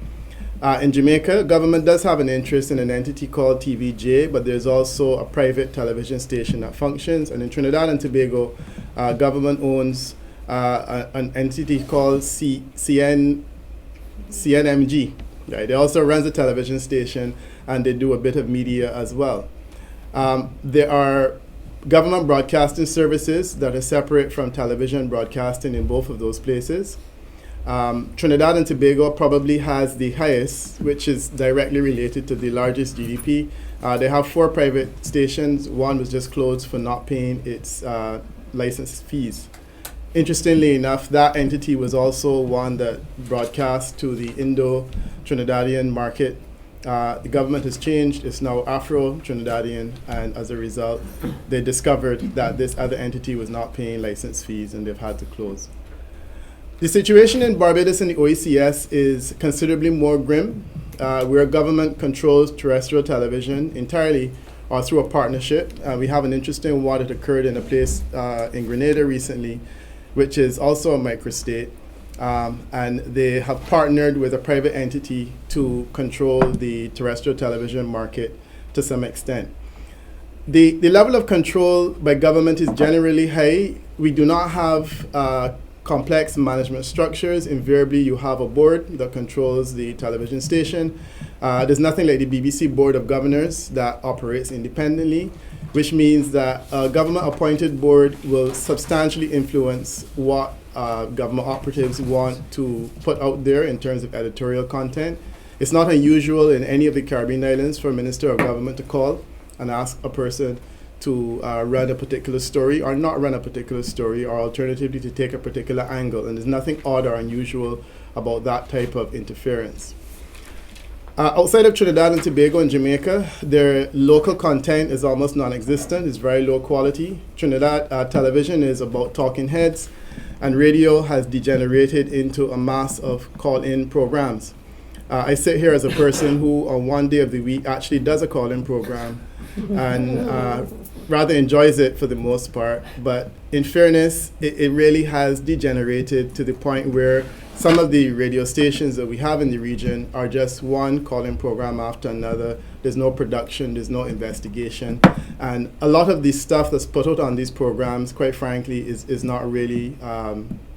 In Jamaica, government does have an interest in an entity called TVJ, but there's also a private television station that functions. And in Trinidad and Tobago, government owns an entity called CNMG. Right? It also runs a television station, and they do a bit of media as well. There are government broadcasting services that are separate from television broadcasting in both of those places. Trinidad and Tobago probably has the highest, which is directly related to the largest GDP. They have 4 private stations. One was just closed for not paying its license fees. Interestingly enough, that entity was also one that broadcast to the Indo-Trinidadian market. The government has changed. It's now Afro-Trinidadian, and as a result, they discovered that this other entity was not paying license fees, and they've had to close. The situation in Barbados and the OECS is considerably more grim, where government controls terrestrial television entirely or through a partnership. We have an interesting one that occurred in a place in Grenada recently, which is also a microstate. And they have partnered with a private entity to control the terrestrial television market to some extent. The level of control by government is generally high. We do not have complex management structures. Invariably, you have a board that controls the television station. There's nothing like the BBC Board of Governors that operates independently, which means that a government-appointed board will substantially influence what government operatives want to put out there in terms of editorial content. It's not unusual in any of the Caribbean islands for a minister of government to call and ask a person to run a particular story or not run a particular story, or alternatively to take a particular angle. And there's nothing odd or unusual about that type of interference. Outside of Trinidad and Tobago and Jamaica, their local content is almost non-existent. It's very low quality. Trinidad television is about talking heads, and radio has degenerated into a mass of call-in programs. I sit here as a person who on one day of the week actually does a call-in program and rather enjoys it for the most part. But in fairness, it really has degenerated to the point where some of the radio stations that we have in the region are just one call-in program after another. There's no production, there's no investigation. And a lot of the stuff that's put out on these programs, quite frankly, is not really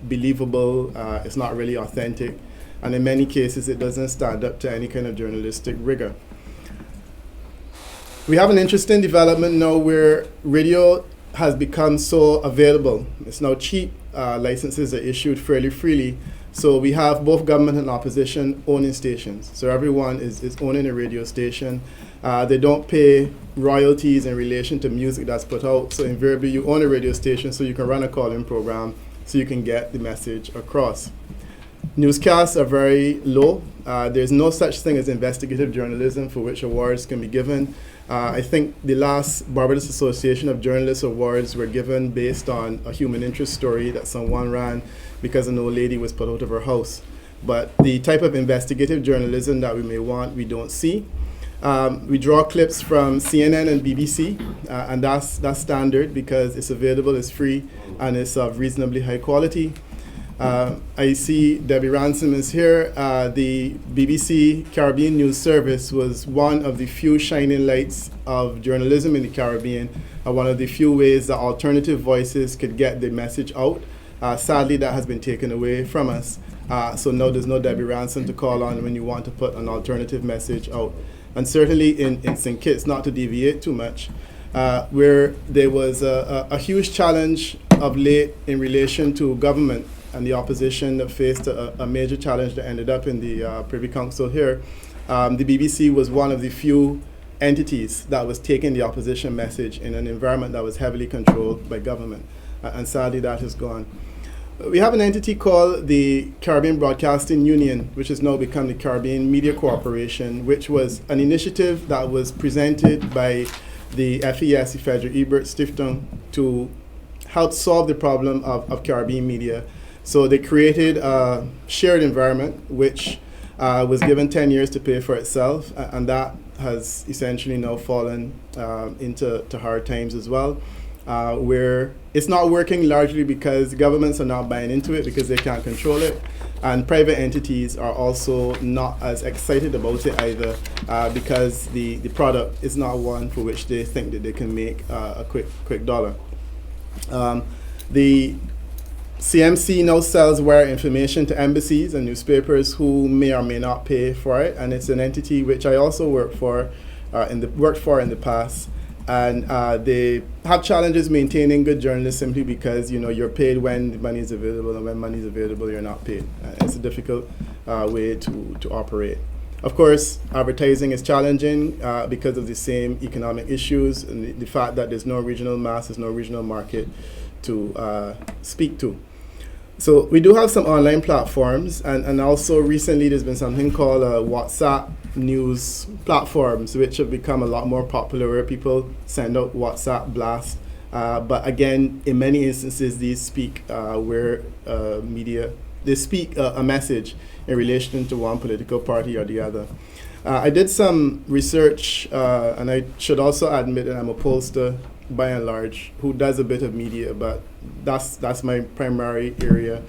believable, it's not really authentic, and in many cases it doesn't stand up to any kind of journalistic rigor. We have an interesting development now where radio has become so available. It's now cheap. Licenses are issued fairly freely. So we have both government and opposition owning stations. So everyone is owning a radio station. They don't pay royalties in relation to music that's put out. So invariably you own a radio station so you can run a call-in program so you can get the message across. Newscasts are very low. There's no such thing as investigative journalism for which awards can be given. I think the last Barbados Association of Journalists Awards were given based on a human interest story that someone ran because an old lady was put out of her house. But the type of investigative journalism that we may want, we don't see. We draw clips from CNN and BBC, and that's standard because it's available, it's free, and it's of reasonably high quality. I see Debbie Ransom is here. The BBC Caribbean News Service was one of the few shining lights of journalism in the Caribbean, one of the few ways that alternative voices could get the message out. Sadly, that has been taken away from us. So now there's no Debbie Ransom to call on when you want to put an alternative message out. And certainly in St. Kitts, not to deviate too much, where there was a huge challenge of late in relation to government and the opposition that faced a major challenge that ended up in the Privy Council here. The BBC was one of the few entities that was taking the opposition message in an environment that was heavily controlled by government. And sadly, that is gone. We have an entity called the Caribbean Broadcasting Union, which has now become the Caribbean Media Corporation, which was an initiative that was presented by the FES, the Federal Ebert Stiftung, to help solve the problem of Caribbean media. So they created a shared environment, which was given 10 years to pay for itself, and that has essentially now fallen into hard times as well, where it's not working largely because governments are not buying into it because they can't control it, and private entities are also not as excited about it either because the product is not one for which they think that they can make a quick dollar. The CMC now sells wire information to embassies and newspapers who may or may not pay for it, and it's an entity which I also worked for in the past. And they have challenges maintaining good journalists simply because you're paid when the money is available, and when money is available, you're not paid. It's a difficult way to operate. Of course, advertising is challenging because of the same economic issues and the fact that there's no regional mass, there's no regional market to speak to. So we do have some online platforms, and also recently there's been something called WhatsApp news platforms, which have become a lot more popular, where people send out WhatsApp blasts. But again, in many instances, these speak they speak a message in relation to one political party or the other. I did some research, and I should also admit that I'm a pollster by and large who does a bit of media, but that's my primary area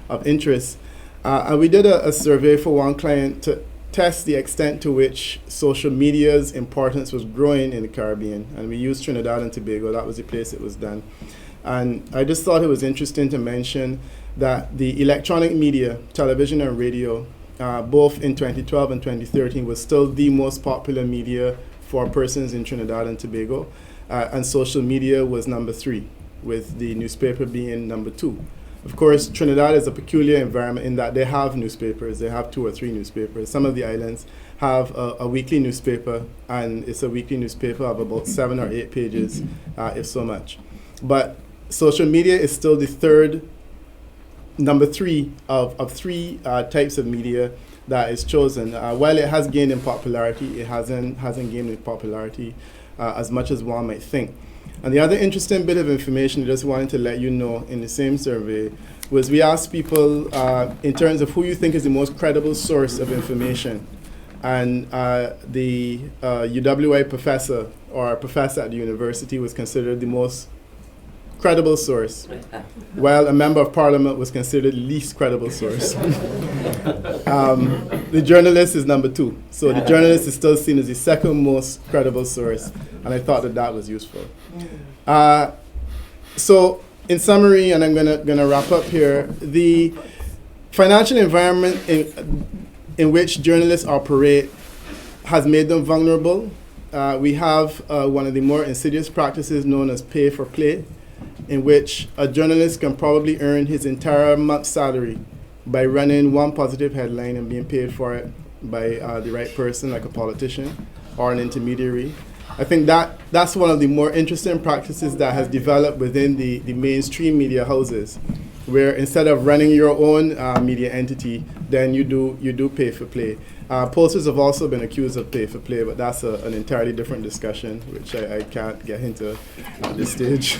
of interest. And we did a survey for one client to test the extent to which social media's importance was growing in the Caribbean. And we used Trinidad and Tobago, that was the place it was done. And I just thought it was interesting to mention that the electronic media, television and radio, both in 2012 and 2013 was still the most popular media for persons in Trinidad and Tobago. And social media was number 3, with the newspaper being number 2. Of course, Trinidad is a peculiar environment in that they have newspapers. They have 2 or 3 newspapers. Some of the islands have a weekly newspaper, and it's a weekly newspaper of about 7 or 8 pages, if so much. But social media is still the number 3 of 3 types of media that is chosen. While it has gained in popularity, it hasn't gained in popularity as much as one might think. And the other interesting bit of information I just wanted to let you know in the same survey was we asked people in terms of who you think is the most credible source of information. And the UWI professor or professor at the university was considered the most credible source, while a member of parliament was considered the least credible source. The journalist is number 2. So the journalist is still seen as the second most credible source, and I thought that was useful. So in summary, and I'm gonna wrap up here, the financial environment in which journalists operate has made them vulnerable. We have one of the more insidious practices known as pay for play, in which a journalist can probably earn his entire month's salary by running one positive headline and being paid for it by the right person, like a politician or an intermediary. I think that's one of the more interesting practices that has developed within the mainstream media houses, where instead of running your own media entity, then you do pay for play. Pollsters have also been accused of pay for play, but that's an entirely different discussion, which I can't get into at this stage.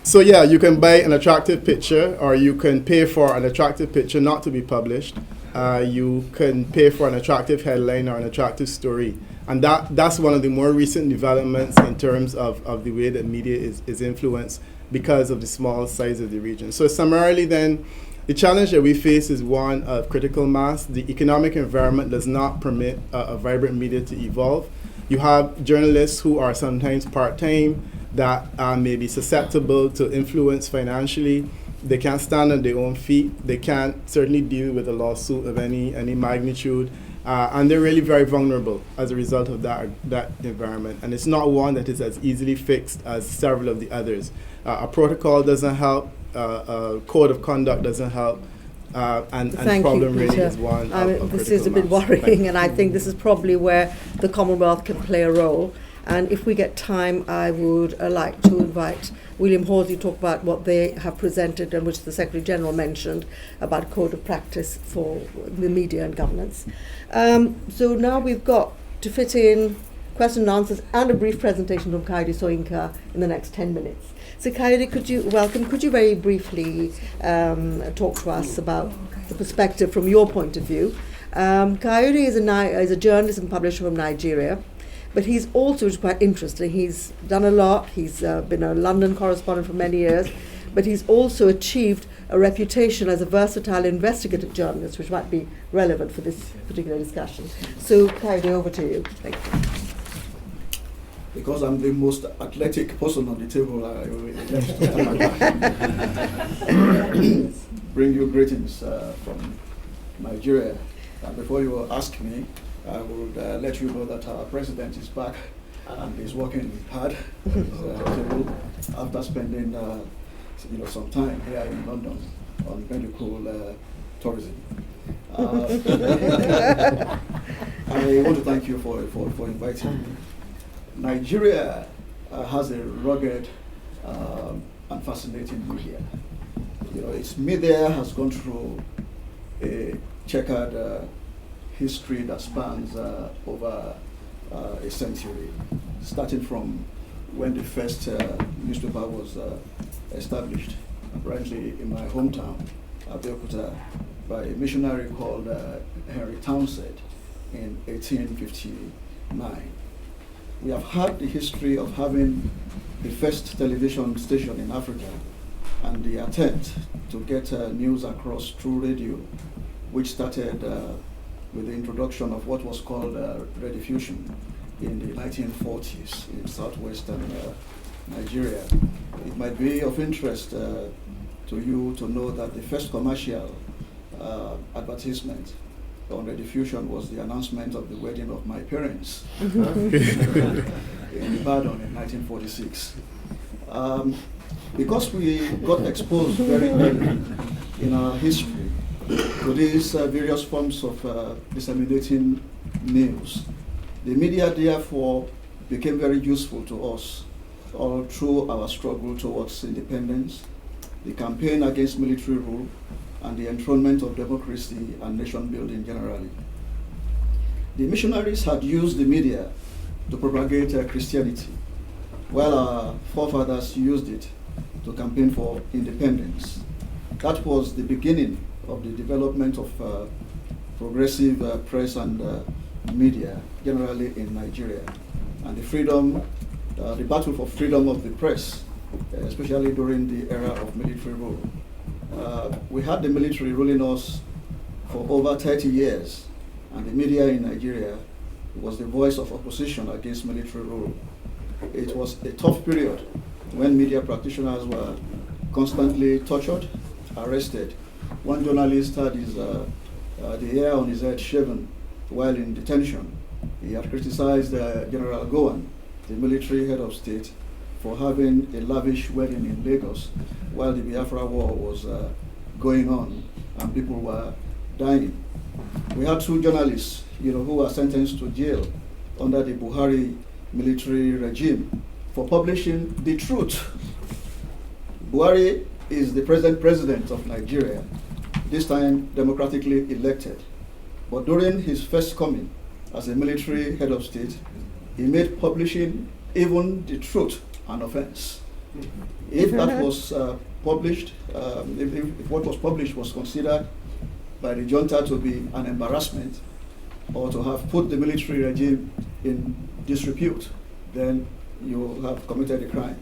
So yeah, you can buy an attractive picture, or you can pay for an attractive picture not to be published. You can pay for an attractive headline or an attractive story. And that's one of the more recent developments in terms of the way that media is influenced because of the small size of the region. So summarily then, the challenge that we face is one of critical mass. The economic environment does not permit a vibrant media to evolve. You have journalists who are sometimes part-time that may be susceptible to influence financially. They can't stand on their own feet. They can't certainly deal with a lawsuit of any magnitude. And they're really very vulnerable as a result of that environment. And it's not one that is as easily fixed as several of the others. A protocol doesn't help. A code of conduct doesn't help. And the problem really is one of this is a bit worrying, and I think this is probably where the Commonwealth can play a role. And if we get time, I would like to invite William Horsley to talk about what they have presented, and which the Secretary General mentioned about code of practice for the media and governance. So now we've got to fit in question and answers and a brief presentation from Kayode Soyinka in the next 10 minutes. So Kayode, could you very briefly talk to us about the perspective from your point of view? Kayode is a journalist and publisher from Nigeria, but he's also, which is quite interesting, he's done a lot. He's been a London correspondent for many years, but he's also achieved a reputation as a versatile investigative journalist, which might be relevant for this particular discussion. So Kayode, over to you. Thank you. Because I'm the most athletic person on the table, I will bring you greetings from Nigeria. And before you ask me, I would let you know that our president is back and is working hard on his table after spending some time here in London on medical tourism. I want to thank you for inviting me. Nigeria has a rugged and fascinating media. Its media has gone through a checkered history that spans over a century, starting from when the first newspaper was established, apparently in my hometown, Abeokuta, by a missionary called Henry Townsend in 1859. We have had the history of having the first television station in Africa and the attempt to get news across through radio, which started with the introduction of what was called rediffusion in the 1940s in southwestern Nigeria. It might be of interest to you to know that the first commercial advertisement on rediffusion was the announcement of the wedding of my parents in Ibadan in 1946. Because we got exposed very early in our history to these various forms of disseminating news, the media therefore became very useful to us all through our struggle towards independence, the campaign against military rule, and the enthronement of democracy and nation building generally. The missionaries had used the media to propagate Christianity, while our forefathers used it to campaign for independence. That was the beginning of the development of progressive press and media generally in Nigeria, and the battle for freedom of the press, especially during the era of military rule. We had the military ruling us for over 30 years, and the media in Nigeria was the voice of opposition against military rule. It was a tough period when media practitioners were constantly tortured, arrested. One journalist had the hair on his head shaven while in detention. He had criticized General Grun, the military head of state, for having a lavish wedding in Lagos while the Biafra war was going on and people were dying. We had 2 journalists, who were sentenced to jail under the Buhari military regime for publishing the truth. Buhari is the present president of Nigeria, this time democratically elected. But during his first coming as a military head of state, he made publishing even the truth an offense. If that was published, if what was published was considered by the junta to be an embarrassment or to have put the military regime in disrepute, then you have committed a crime.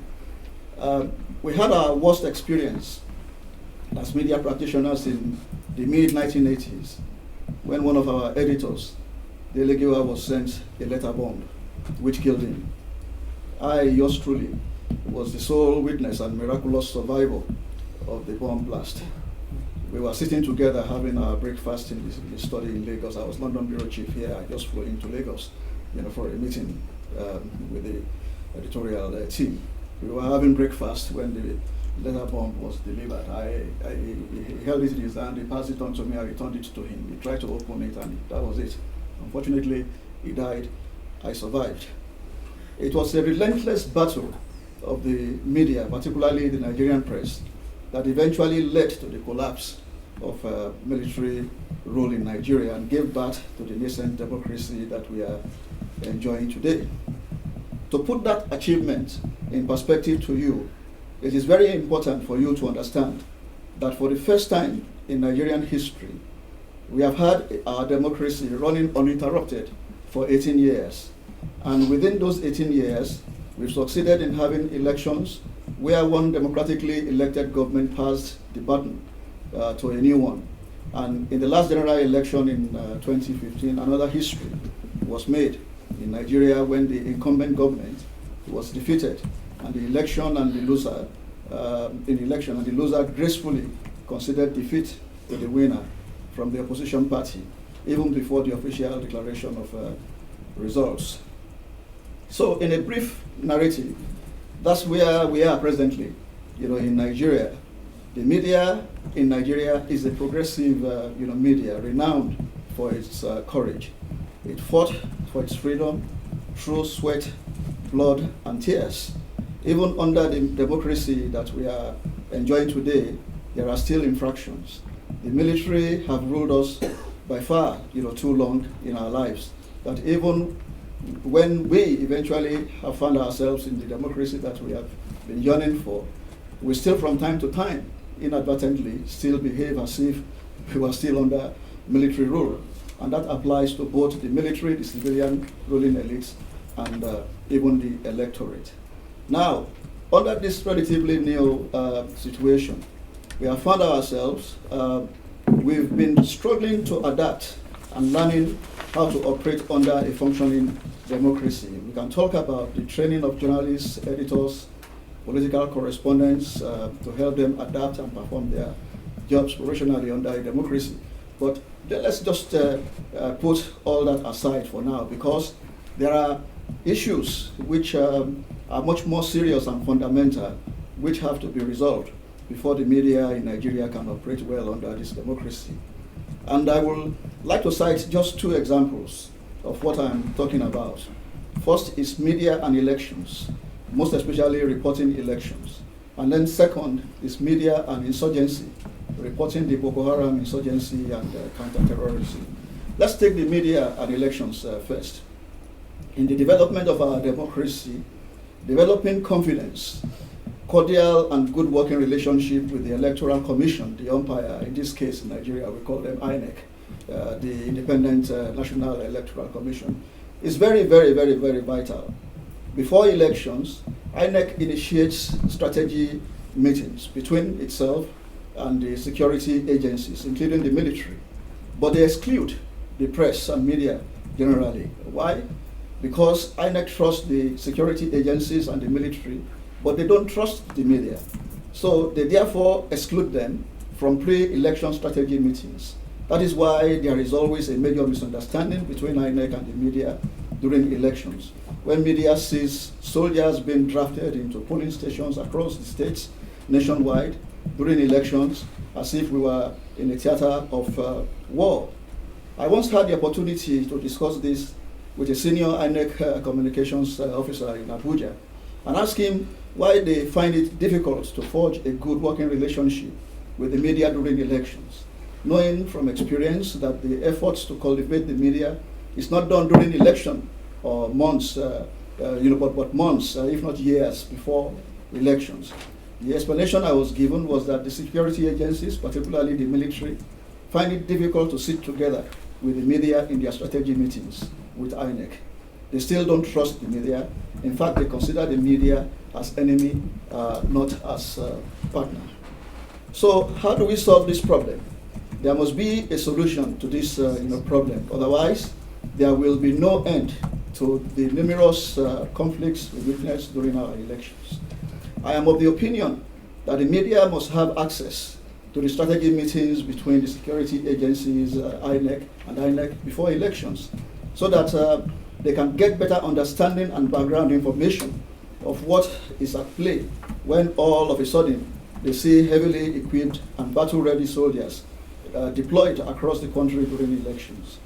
We had our worst experience as media practitioners in the mid-1980s when one of our editors, Delegiwa, was sent a letter bomb which killed him. I, yours truly, was the sole witness and miraculous survivor of the bomb blast. We were sitting together having our breakfast in the study in Lagos. I was London bureau chief here. I just flew into Lagos, for a meeting with the editorial team. We were having breakfast when the letter bomb was delivered. He held it in his hand, he passed it on to me, I returned it to him. He tried to open it and that was it. Unfortunately, he died. I survived. It was a relentless battle of the media, particularly the Nigerian press, that eventually led to the collapse of military rule in Nigeria and gave birth to the nascent democracy that we are enjoying today. To put that achievement in perspective to you, it is very important for you to understand that for the first time in Nigerian history, we have had our democracy running uninterrupted for 18 years. And within those 18 years, we've succeeded in having elections where one democratically elected government passed the baton to a new one. And in the last general election in 2015, another history was made in Nigeria when the incumbent government was defeated and the election and the loser gracefully conceded defeat to the winner from the opposition party, even before the official declaration of results. So in a brief narrative, that's where we are presently, in Nigeria. The media in Nigeria is a progressive, media renowned for its courage. It fought for its freedom through sweat, blood, and tears. Even under the democracy that we are enjoying today, there are still infractions. The military have ruled us by far, too long in our lives. That even when we eventually have found ourselves in the democracy that we have been yearning for, we still from time to time, inadvertently, still behave as if we were still under military rule. And that applies to both the military, the civilian ruling elites, and even the electorate. Now, under this relatively new situation, we have found ourselves, we've been struggling to adapt and learning how to operate under a functioning democracy. We can talk about the training of journalists, editors, political correspondents to help them adapt and perform their jobs professionally under a democracy. But let's just put all that aside for now, because there are issues which are much more serious and fundamental, which have to be resolved before the media in Nigeria can operate well under this democracy. And I would like to cite just 2 examples of what I'm talking about. First is media and elections, most especially reporting elections. And then second is media and insurgency, reporting the Boko Haram insurgency and counter-terrorism. Let's take the media and elections first. In the development of our democracy, developing confidence, cordial and good working relationship with the Electoral Commission, the umpire, in this case in Nigeria we call them INEC, the Independent National Electoral Commission, is very, very, very, very vital. Before elections, INEC initiates strategy meetings between itself and the security agencies, including the military. But they exclude the press and media generally. Why? Because INEC trusts the security agencies and the military but they don't trust the media. So they therefore exclude them from pre-election strategy meetings. That is why there is always a major misunderstanding between INEC and the media during elections. When media sees soldiers being drafted into polling stations across the states nationwide during elections, as if we were in a theater of war. I once had the opportunity to discuss this with a senior INEC communications officer in Abuja and ask him why they find it difficult to forge a good working relationship with the media during elections, knowing from experience that the efforts to cultivate the media is not done during election or months, but months, if not years before elections. The explanation I was given was that the security agencies, particularly the military, find it difficult to sit together with the media in their strategy meetings with INEC. They still don't trust the media. In fact, they consider the media as enemy, not as partner. So how do we solve this problem? There must be a solution to this problem. Otherwise, there will be no end to the numerous conflicts we witness during our elections. I am of the opinion that the media must have access to the strategy meetings between the security agencies, INEC and INEC before elections, so that they can get better understanding and background information of what is at play when all of a sudden they see heavily equipped and battle-ready soldiers deployed across the country during elections.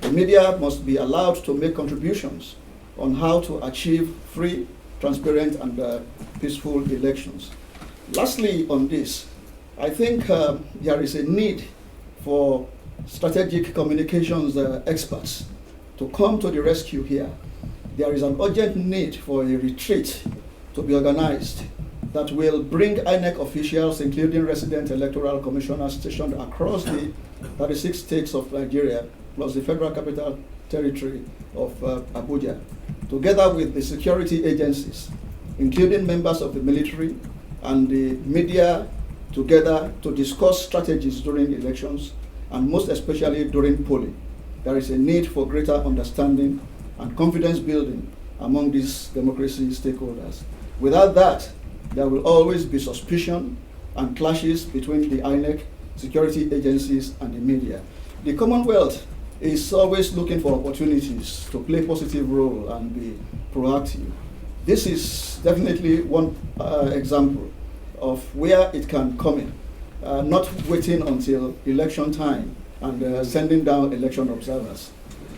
The media must be allowed to make contributions on how to achieve free, transparent, and peaceful elections. Lastly on this, I think there is a need for strategic communications experts to come to the rescue here. There is an urgent need for a retreat to be organized that will bring INEC officials, including resident electoral commissioners stationed across the 36 states of Nigeria, plus the Federal Capital Territory of Abuja, together with the security agencies, including members of the military and the media, together to discuss strategies during elections, and most especially during polling. There is a need for greater understanding and confidence building among these democracy stakeholders. Without that, there will always be suspicion and clashes between the INEC, security agencies, and the media. The Commonwealth is always looking for opportunities to play a positive role and be proactive. This is definitely one example of where it can come in, not waiting until election time and sending down election observers.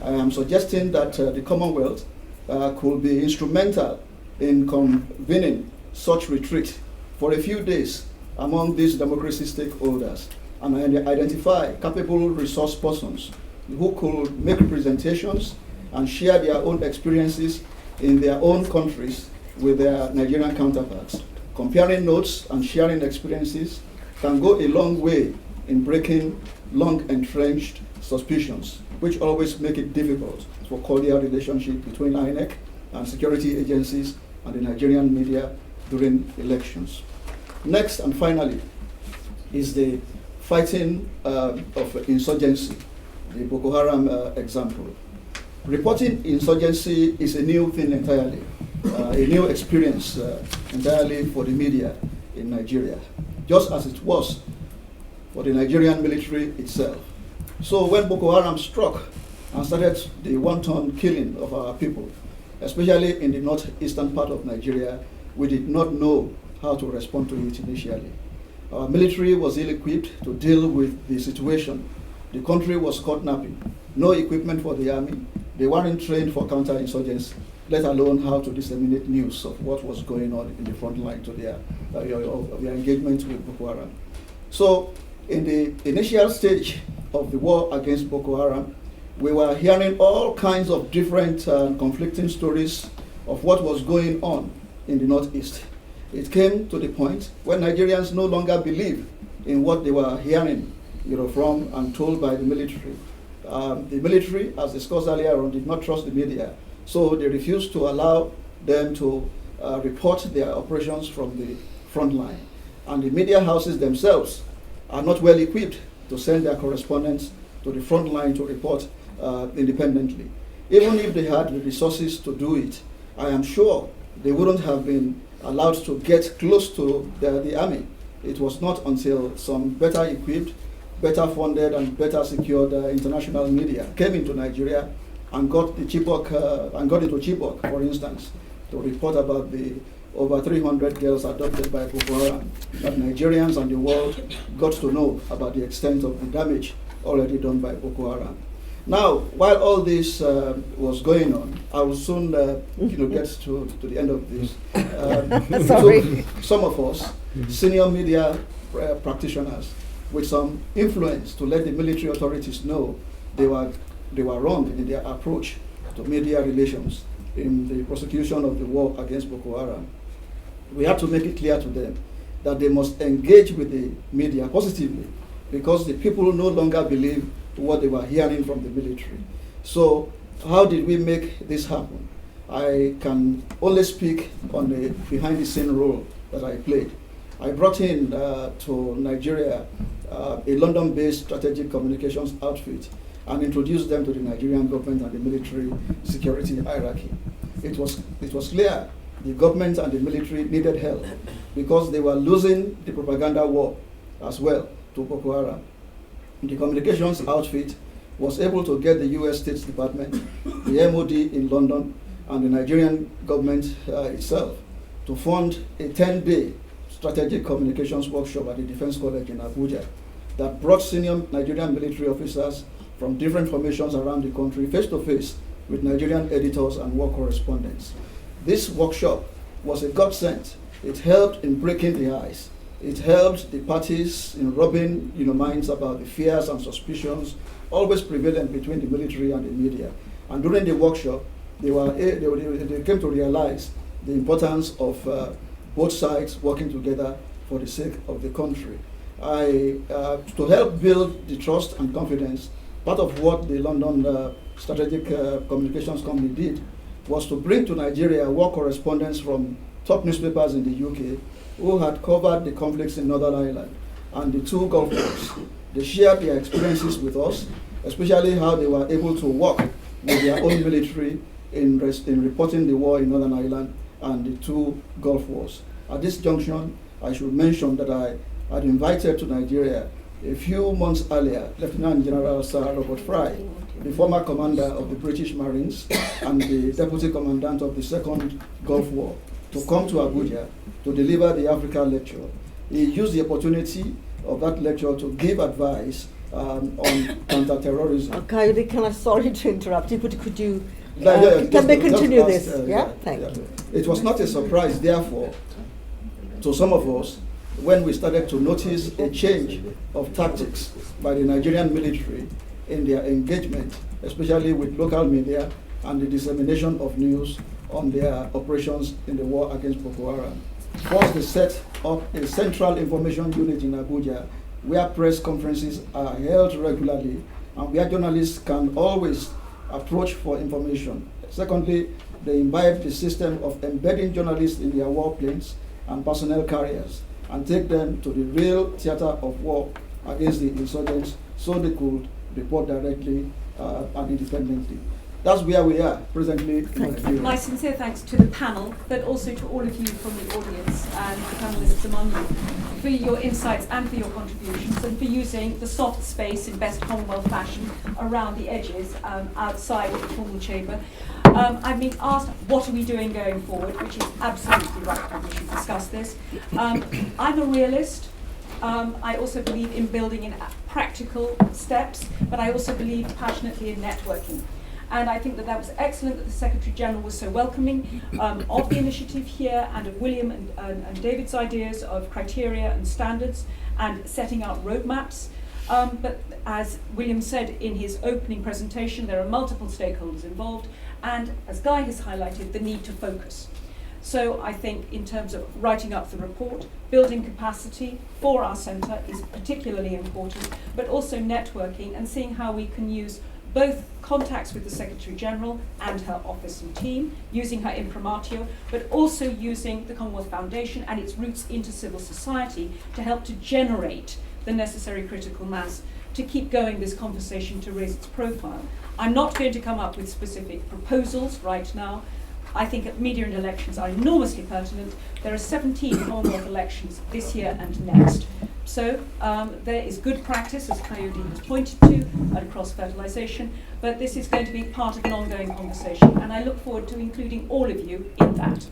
I am suggesting that the Commonwealth could be instrumental in convening such retreat for a few days among these democracy stakeholders and identify capable resource persons who could make presentations and share their own experiences in their own countries with their Nigerian counterparts. Comparing notes and sharing experiences can go a long way in breaking long-entrenched suspicions, which always make it difficult for cordial relationship between INEC and security agencies and the Nigerian media during elections. Next and finally is the fighting of insurgency, the Boko Haram example. Reporting insurgency is a new thing entirely, a new experience entirely for the media in Nigeria, just as it was for the Nigerian military itself. So when Boko Haram struck and started the wanton killing of our people, especially in the northeastern part of Nigeria, we did not know how to respond to it initially. Our military was ill-equipped to deal with the situation. The country was caught napping. No equipment for the army. They weren't trained for counterinsurgency, let alone how to disseminate news of what was going on in the front line to their engagement with Boko Haram. So in the initial stage of the war against Boko Haram, we were hearing all kinds of different conflicting stories of what was going on in the Northeast. It came to the point when Nigerians no longer believed in what they were hearing from and told by the military. The military, as discussed earlier on, did not trust the media, so they refused to allow them to report their operations from the front line. And the media houses themselves are not well equipped to send their correspondents to the front line to report independently. Even if they had the resources to do it, I am sure they wouldn't have been allowed to get close to the army. It was not until some better equipped, better funded, and better secured international media came into Nigeria and got into Chibok, for instance, to report about the over 300 girls adopted by Boko Haram, that Nigerians and the world got to know about the extent of the damage already done by Boko Haram. Now, while all this was going on, I will soon get to the end of this. Sorry. Some of us, senior media practitioners, with some influence to let the military authorities know they were wrong in their approach to media relations in the prosecution of the war against Boko Haram. We have to make it clear to them that they must engage with the media positively, because the people no longer believe what they were hearing from the military. So how did we make this happen? I can only speak on the behind-the-scene role that I played. I brought in to Nigeria a London-based strategic communications outfit and introduced them to the Nigerian government and the military security hierarchy. It was clear the government and the military needed help because they were losing the propaganda war as well to Boko Haram. The communications outfit was able to get the US State Department, the MOD in London, and the Nigerian government itself to fund a 10-day strategic communications workshop at the Defense College in Abuja that brought senior Nigerian military officers from different formations around the country face to face with Nigerian editors and war correspondents. This workshop was a godsend. It helped in breaking the ice. It helped the parties in rubbing minds about the fears and suspicions always prevalent between the military and the media. And during the workshop, they came to realize the importance of both sides working together for the sake of the country. To help build the trust and confidence, part of what the London Strategic Communications Company did was to bring to Nigeria war correspondents from top newspapers in the UK who had covered the conflicts in Northern Ireland and the two Gulf wars. They shared their experiences with us, especially how they were able to work with their own military in reporting the war in Northern Ireland and the two Gulf wars. At this junction, I should mention that I had invited to Nigeria a few months earlier Lieutenant General Sir Robert Fry, the former commander of the British Marines and the deputy commandant of the Second Gulf War, to come to Abuja to deliver the Africa lecture. He used the opportunity of that lecture to give advice on counterterrorism. Kayode, sorry to interrupt you, but could you, can they continue this? Thank you. It was not a surprise, therefore, to some of us when we started to notice a change of tactics by the Nigerian military in their engagement, especially with local media and the dissemination of news on their operations in the war against Boko Haram. First, they set up a central information unit in Abuja where press conferences are held regularly and where journalists can always approach for information. Secondly, they imbibed the system of embedding journalists in their warplanes and personnel carriers and take them to the real theater of war against the insurgents so they could report directly and independently. That's where we are presently in Nigeria. My sincere thanks to the panel, but also to all of you from the audience and the panelists among you for your insights and for your contributions and for using the soft space in best Commonwealth fashion around the edges outside of the formal chamber. I've been asked, what are we doing going forward, which is absolutely right that we should discuss this. I'm a realist. I also believe in building in practical steps, but I also believe passionately in networking. And I think that was excellent that the Secretary General was so welcoming of the initiative here and of William and David's ideas of criteria and standards and setting out roadmaps. But as William said in his opening presentation, there are multiple stakeholders involved, and as Guy has highlighted, the need to focus. So I think in terms of writing up the report, building capacity for our centre is particularly important, but also networking and seeing how we can use both contacts with the Secretary General and her office and team, using her imprimatio, but also using the Commonwealth Foundation and its roots into civil society to help to generate the necessary critical mass to keep going this conversation, to raise its profile. I'm not going to come up with specific proposals right now. I think that media and elections are enormously pertinent. There are 17 Commonwealth elections this year and next. So there is good practice, as Kayode has pointed to, at cross-fertilisation, but this is going to be part of an ongoing conversation, and I look forward to including all of you in that.